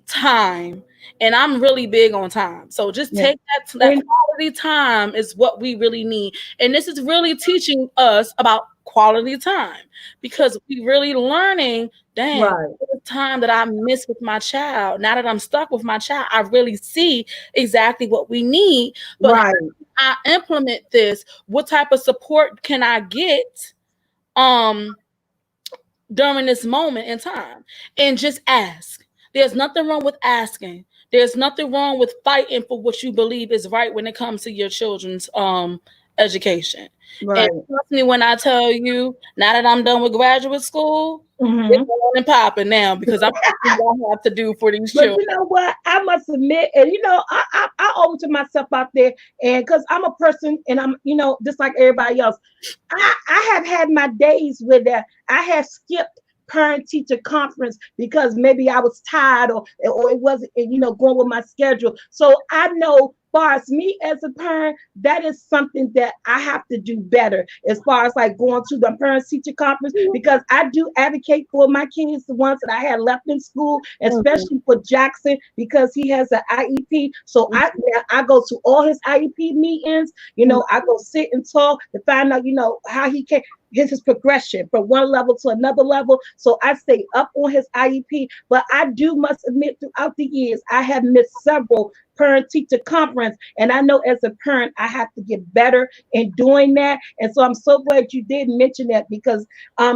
time. And I'm really big on time. So just Yeah. take that And quality time is what we really need. And this is really teaching us about quality time, because we really learning, dang, right. the time that I miss with my child. Now that I'm stuck with my child, I really see exactly what we need. But how Right. can I implement this? What type of support can I get? During this moment in time, and just ask. There's nothing wrong with asking. There's nothing wrong with fighting for what you believe is right when it comes to your children's education. And Right. trust me when I tell you, now that I'm done with graduate school, it's Mm-hmm. on and popping now, because I'm what I have to do for these But children. you know what? I must admit, and I owe to myself out there, and because I'm a person, and I'm just like everybody else. I have had my days where I have skipped parent teacher conference because maybe I was tired or it wasn't going with my schedule. So I know far as me as a parent, that is something that I have to do better as far as like going to the parents teacher conference, because I do advocate for my kids, the ones that I had left in school, especially for Jackson, because he has an IEP. So I go to all his IEP meetings. I go sit and talk to find out, how he can his progression from one level to another level. So I stay up on his IEP. But I do must admit, throughout the years, I have missed several parent teacher conference, and I know as a parent I have to get better in doing that. And so I'm so glad you did mention that, because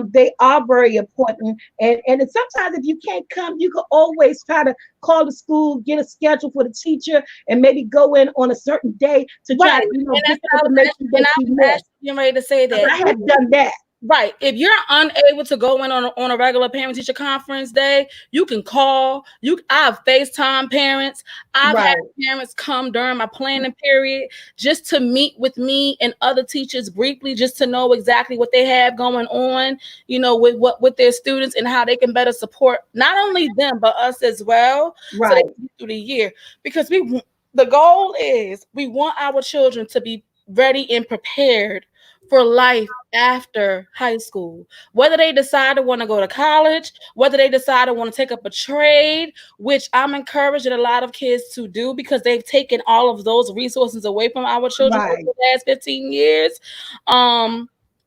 they are very important. And sometimes if you can't come, you can always try to call the school, get a schedule for the teacher, and maybe go in on a certain day to try to get the information that you missed. You're ready to say that I have done that. Right. If you're unable to go in on a regular parent teacher conference day, you can call. I've FaceTime parents. I've had parents come during my planning period just to meet with me and other teachers briefly, just to know exactly what they have going on, with their students and how they can better support not only them but us as well. So they can get through the year, because the goal is we want our children to be ready and prepared for life after high school, whether they decide to want to go to college, whether they decide to want to take up a trade, which I'm encouraging a lot of kids to do, because they've taken all of those resources away from our children over the last 15 years.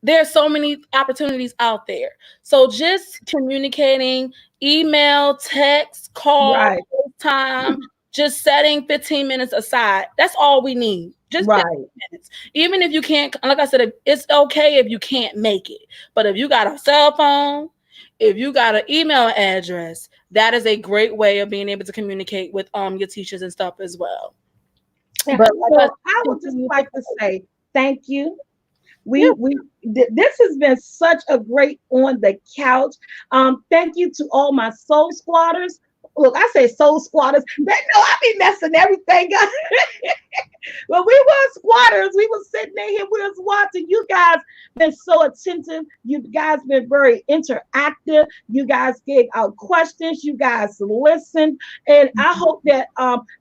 There's so many opportunities out there. So just communicating, email, text, call, time, just setting 15 minutes aside. That's all we need. Just 15 minutes. Even if you can't, like I said, it's okay if you can't make it. But if you got a cell phone, if you got an email address, that is a great way of being able to communicate with your teachers and stuff as well. Yeah, but I would just like to say thank you. This has been such a great on the couch. Thank you to all my soul squatters. Look, I say soul squatters. They know I be messing everything up. Well, we were squatters. We were sitting in here. We was watching. You guys been so attentive. You guys been very interactive. You guys gave out questions. You guys listened. And I hope that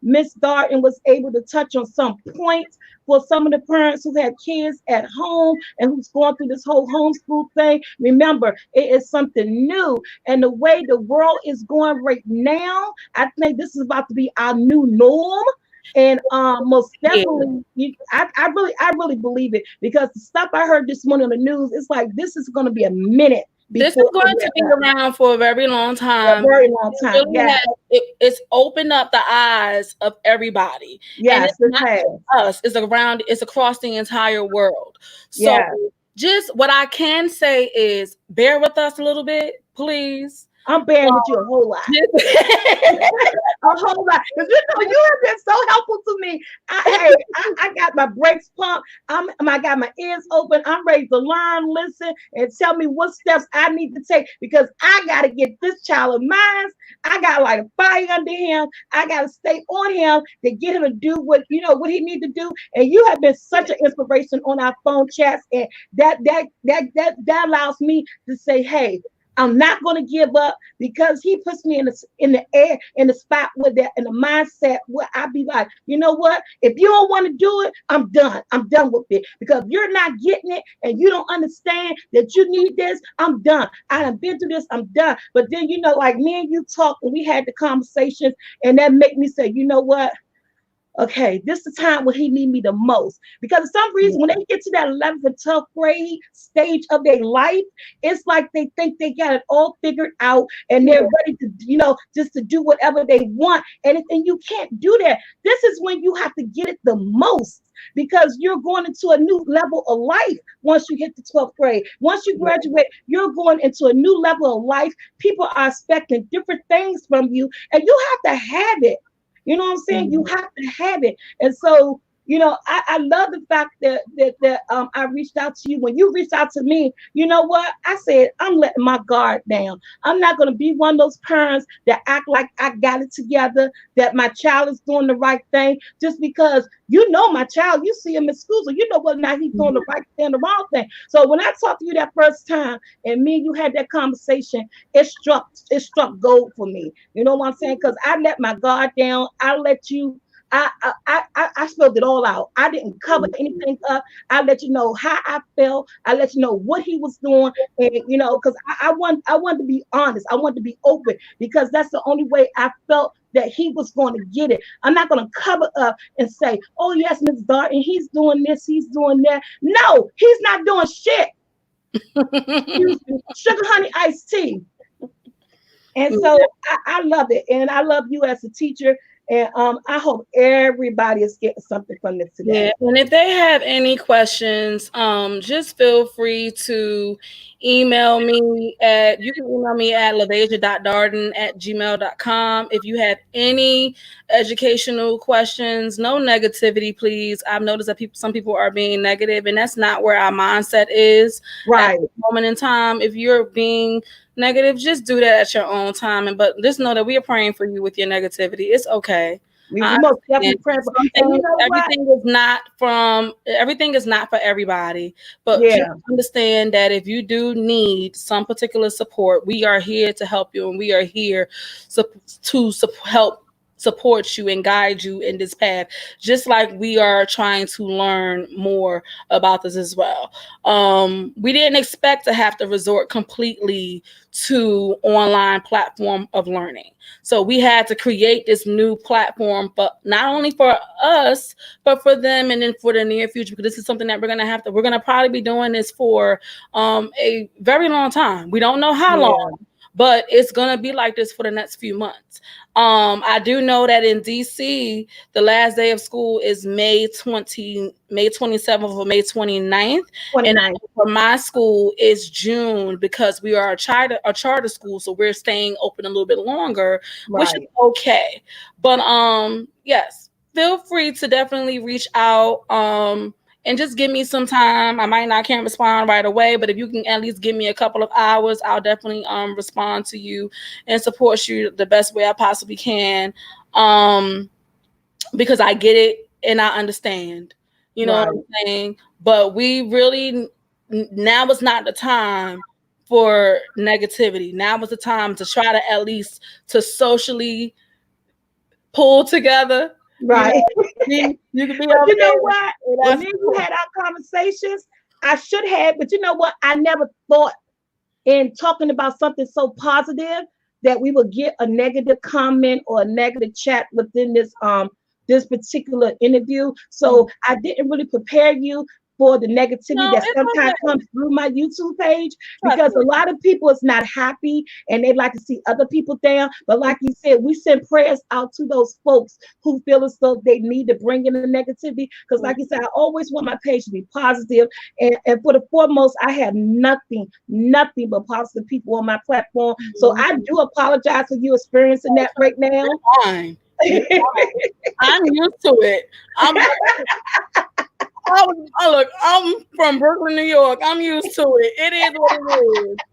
Miss Darden was able to touch on some points for some of the parents who had kids at home and who's going through this whole homeschool thing. Remember, it is something new. And the way the world is going right now, I think this is about to be our new norm. And most definitely, I really believe it, because the stuff I heard this morning on the news, it's like this is going to be a minute. This is going to be around for a very long time. A very long time. It's opened up the eyes of everybody. Yes, and it's not us. It's across the entire world. So just what I can say is bear with us a little bit, please. I'm bearing with you a whole lot. A whole lot. Because you have been so helpful to me. I got my brakes pumped. I got my ears open. I'm ready to learn, listen, and tell me what steps I need to take, because I got to get this child of mine. I got to light a fire under him. I got to stay on him to get him to do what he needs to do. And you have been such an inspiration on our phone chats, and that allows me to say, hey, I'm not going to give up, because he puts me in the air, in the spot with that, in the mindset where I be like, you know what? If you don't want to do it, I'm done. I'm done with it. Because if you're not getting it and you don't understand that you need this, I'm done. I have been through this. I'm done. But then, like me and you talked and we had the conversations, and that make me say, you know what? Okay, this is the time when he need me the most. Because for some reason, when they get to that 11th and 12th grade stage of their life, it's like they think they got it all figured out and they're ready to, just to do whatever they want. And you can't do that. This is when you have to get it the most, because you're going into a new level of life once you hit the 12th grade. Once you graduate, you're going into a new level of life. People are expecting different things from you, and you have to have it. You know what I'm saying? You have to have it. And so, I love the fact that I reached out to you. When you reached out to me, you know what? I said, I'm letting my guard down. I'm not going to be one of those parents that act like I got it together, that my child is doing the right thing, just because my child, you see him in school, so you know whether or not he's doing the right thing or the wrong thing. So when I talked to you that first time and me and you had that conversation, it struck gold for me. You know what I'm saying? Because I let my guard down. I let you I spelled it all out. I didn't cover anything up. I let you know how I felt. I let you know what he was doing, and because I want to be honest. I want to be open because that's the only way I felt that he was going to get it. I'm not going to cover up and say, "Oh yes, Miss Darden, he's doing this, he's doing that." No, he's not doing shit. Excuse me. Sugar honey iced tea. And so I love it. And I love you as a teacher. And I hope everybody is getting something from this today. Yeah, and if they have any questions, just feel free to email me at you can email me at Levasia.darden@gmail.com. If you have any educational questions, no negativity, please. I've noticed that some people are being negative, and that's not where our mindset is Right. at the moment in time. If you're being negative, just do that at your own time. But just know that we are praying for you with your negativity. It's okay. We most definitely pray for. And you know Everything is not for everybody, but yeah, just understand that if you do need some particular support, we are here to help you, and we are here to help support you and guide you in this path, just like we are trying to learn more about this as well. We didn't expect to have to resort completely to online platform of learning. So we had to create this new platform, but not only for us, but for them and then for the near future, because this is something that we're going to probably be doing this for a very long time. We don't know how long, but it's going to be like this for the next few months. I do know that in DC, the last day of school is May 27th or May 29th. And for my school is June, because we are a charter school, so we're staying open a little bit longer, which is okay. But yes, feel free to definitely reach out. And just give me some time. I can't respond right away, but if you can at least give me a couple of hours, I'll definitely respond to you and support you the best way I possibly can. Because I get it and I understand. You know what I'm saying? But we really, now is not the time for negativity. Now is the time to try to at least to socially pull together. Right. You can be but you know what? When me and you had our conversations, I should have, but you know what? I never thought in talking about something so positive that we would get a negative comment or a negative chat within this particular interview. So I didn't really prepare you for the negativity that sometimes comes through my YouTube page, because a lot of people is not happy and they like to see other people down. But like you said, we send prayers out to those folks who feel as though they need to bring in the negativity. Because like you said, I always want my page to be positive. And for the foremost, I have nothing but positive people on my platform. So I do apologize for you experiencing that right now. Fine. I'm used to it. Look, I'm from Brooklyn, New York. I'm used to it. It is what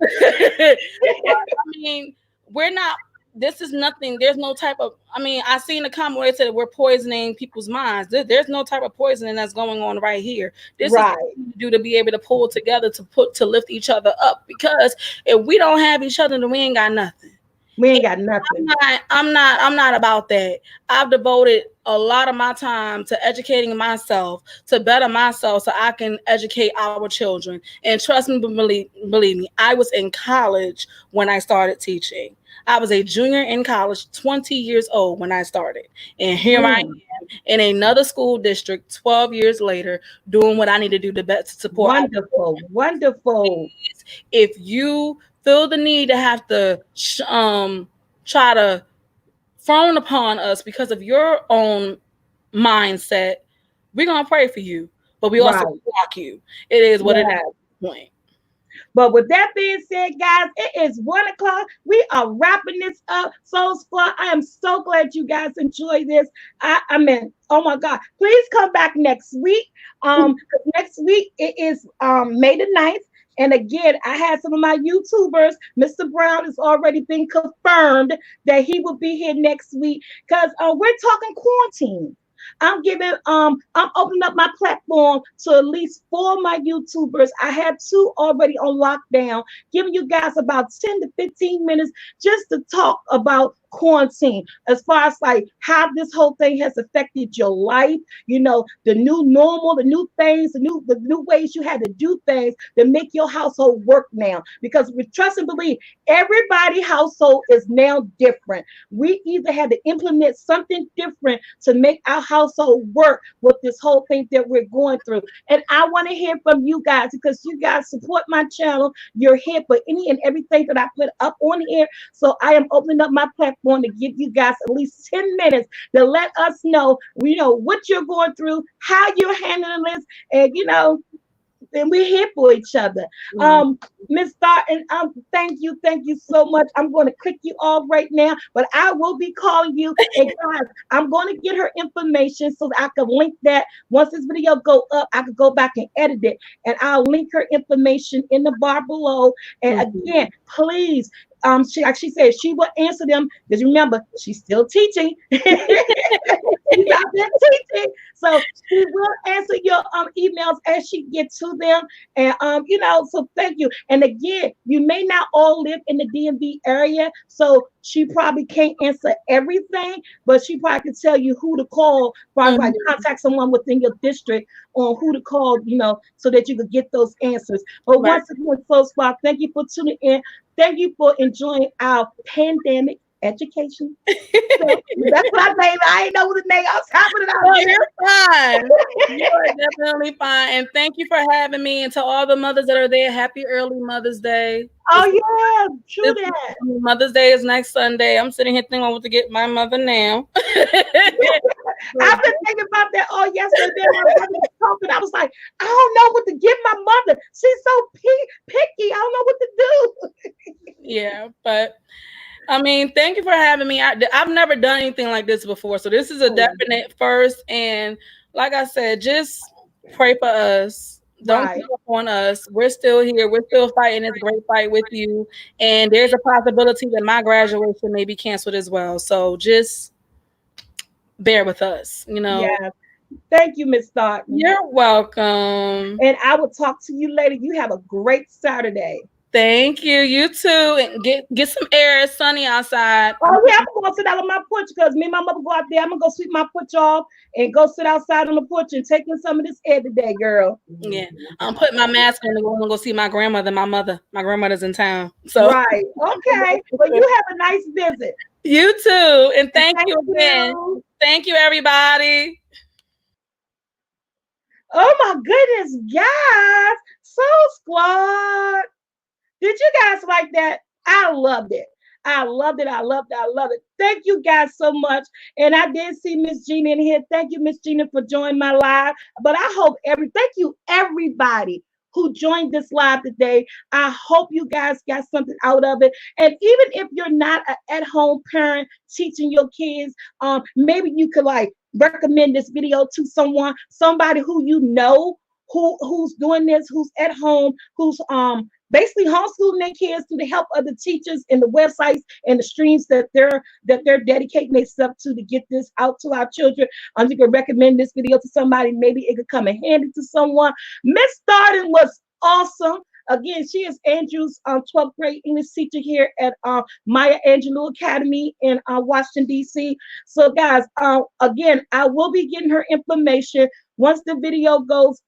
it is. I mean, we're not. This is nothing. There's no type of. I mean, I seen a comment where it said we're poisoning people's minds. There's no type of poisoning that's going on right here. This is what we do to be able to pull together to lift each other up. Because if we don't have each other, then we ain't got nothing. We ain't got nothing. I'm not about that. I've devoted a lot of my time to educating myself, to better myself so I can educate our children. And trust me, believe me, I was in college when I started teaching. I was a junior in college, 20 years old when I started. And here I am in another school district 12 years later doing what I need to do to best support. Wonderful. If you feel the need to have to try to frown upon us because of your own mindset, we're going to pray for you, but we also block you. It is what it is. But with that being said, guys, it is 1:00. We are wrapping this up. Soul Squad, I am so glad you guys enjoy this. I mean, oh my God, please come back next week. Next week it is May the 9th. And again, I had some of my YouTubers. Mr. Brown has already been confirmed that he will be here next week, because we're talking quarantine. I'm opening up my platform to at least 4 of my YouTubers. I have 2 already on lockdown, giving you guys about 10 to 15 minutes just to talk about quarantine, as far as like how this whole thing has affected your life, the new normal, the new things, the new ways you had to do things to make your household work now. Because we trust and believe everybody household is now different. We either had to implement something different to make our household work with this whole thing that we're going through. And I want to hear from you guys because you guys support my channel. You're here for any and everything that I put up on here. So I am opening up my platform to give you guys at least 10 minutes to let us know, what you're going through, how you're handling this, and and we're here for each other. Mhm. Miss Darden, thank you so much. I'm going to click you off right now, but I will be calling you. And guys, I'm going to get her information so that I can link that. Once this video go up, I can go back and edit it, and I'll link her information in the bar below. And Mhm. again, please. Like she said, she will answer them. Because remember, she's still teaching. She's out there teaching. So she will answer your emails as she gets to them. And so thank you. And again, you may not all live in the DMV area, so she probably can't answer everything, but she probably can tell you who to call, probably like Mhm. contact someone within your district on who to call, so that you could get those answers. But Right. once again, so far, thank you for tuning in. Thank you for enjoying our pandemic education. So that's what I named. I ain't know what the name. I was tapping it out No, there. you're fine. You are definitely fine. And thank you for having me. And to all the mothers that are there, happy early Mother's Day. Oh yeah, true This that. Mother's Day is next Sunday. I'm sitting here thinking I want to get my mother now. But I've been thinking about that all yesterday. My brother was talking. I was like, I don't know what to give my mother. She's so picky. I don't know what to do. yeah, but I mean, thank you for having me. I've never done anything like this before. So this is a Oh, definite first. And like I said, just pray for us. Don't right. give up on us. We're still here. We're still fighting this great fight with you. And there's a possibility that my graduation may be canceled as well. So just bear with us. Yeah. Thank you, Miss Thornton. You're welcome. And I will talk to you later. You have a great Saturday. Thank you. You too. And get some air. It's sunny outside. Oh yeah, I'm gonna sit out on my porch because me and my mother go out there. I'm gonna go sweep my porch off and go sit outside on the porch and take in some of this air today, girl. Yeah, I'm putting my mask on to go see my grandmother. My grandmother's in town. So Right. Okay. Well, you have a nice visit. you too, and thank Thank you again. you. Thank you, everybody. Oh my goodness, guys. Soul Squad. Did you guys like that? I loved it. I loved it. I loved it. I love it. Thank you guys so much. And I did see Miss Gina in here. Thank you, Miss Gina, for joining my live. But I hope thank you everybody who joined this live today. I hope you guys got something out of it. And even if you're not an at-home parent teaching your kids, maybe you could like recommend this video to somebody who who's doing this, who's at home, who's basically homeschooling their kids through the help of the teachers and the websites and the streams that they're dedicating themselves to get this out to our children. You can recommend this video to somebody. Maybe it could come in handy to someone. Miss Darden was awesome. Again, she is Andrew's 12th grade English teacher here at Maya Angelou Academy in Washington, D.C. So, guys, again, I will be getting her information once the video goes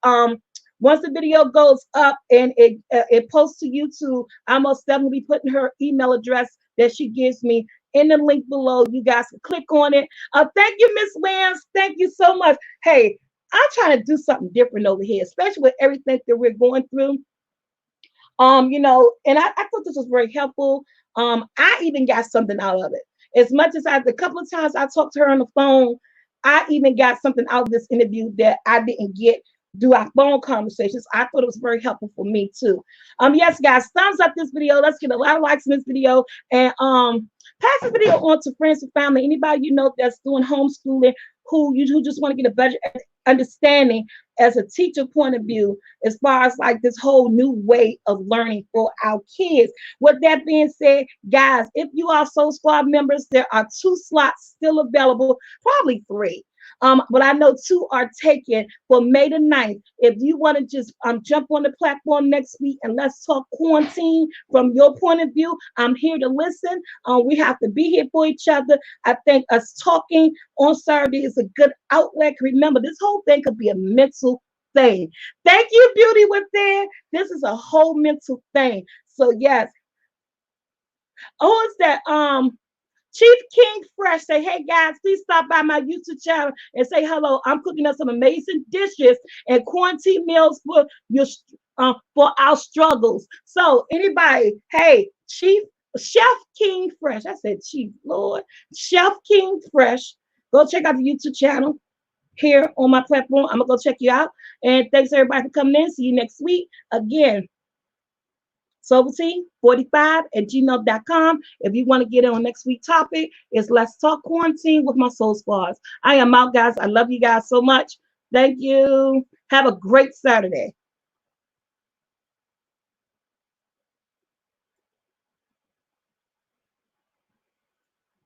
up and it posts to YouTube. I'm most definitely be putting her email address that she gives me in the link below. You guys can click on it. Thank you, Miss Lance. Thank you so much. Hey, I'm trying to do something different over here, especially with everything that we're going through. And I thought this was very helpful. I even got something out of it. As much as the couple of times I talked to her on the phone, I even got something out of this interview that I didn't get through our phone conversations. I thought it was very helpful for me too. Yes, guys, thumbs up this video. Let's get a lot of likes in this video, and pass the video on to friends and family. Anybody you know that's doing homeschooling, who just want to get a better understanding as a teacher point of view, as far as like this whole new way of learning for our kids. With that being said, guys, if you are Soul Squad members, there are 2 slots still available, probably 3. But I know two are taken for May the 9th. If you want to just jump on the platform next week and let's talk quarantine from your point of view, I'm here to listen. We have to be here for each other. I think us talking on Saturday is a good outlet. Remember, this whole thing could be a mental thing. Thank you, Beauty Within. This is a whole mental thing. So yes. Oh, it's that Chief King Fresh say, hey guys, please stop by my YouTube channel and say hello. I'm cooking up some amazing dishes and quarantine meals for your for our struggles. So anybody, hey, Chief Chef King Fresh. I said Chief, Lord. Chef King Fresh. Go check out the YouTube channel here on my platform. I'm gonna go check you out. And thanks everybody for coming in. See you next week. Again, Soberty45 at gmail.com. If you want to get in on next week's topic, it's Let's Talk Quarantine with my Soul Squads. I am out, guys. I love you guys so much. Thank you. Have a great Saturday.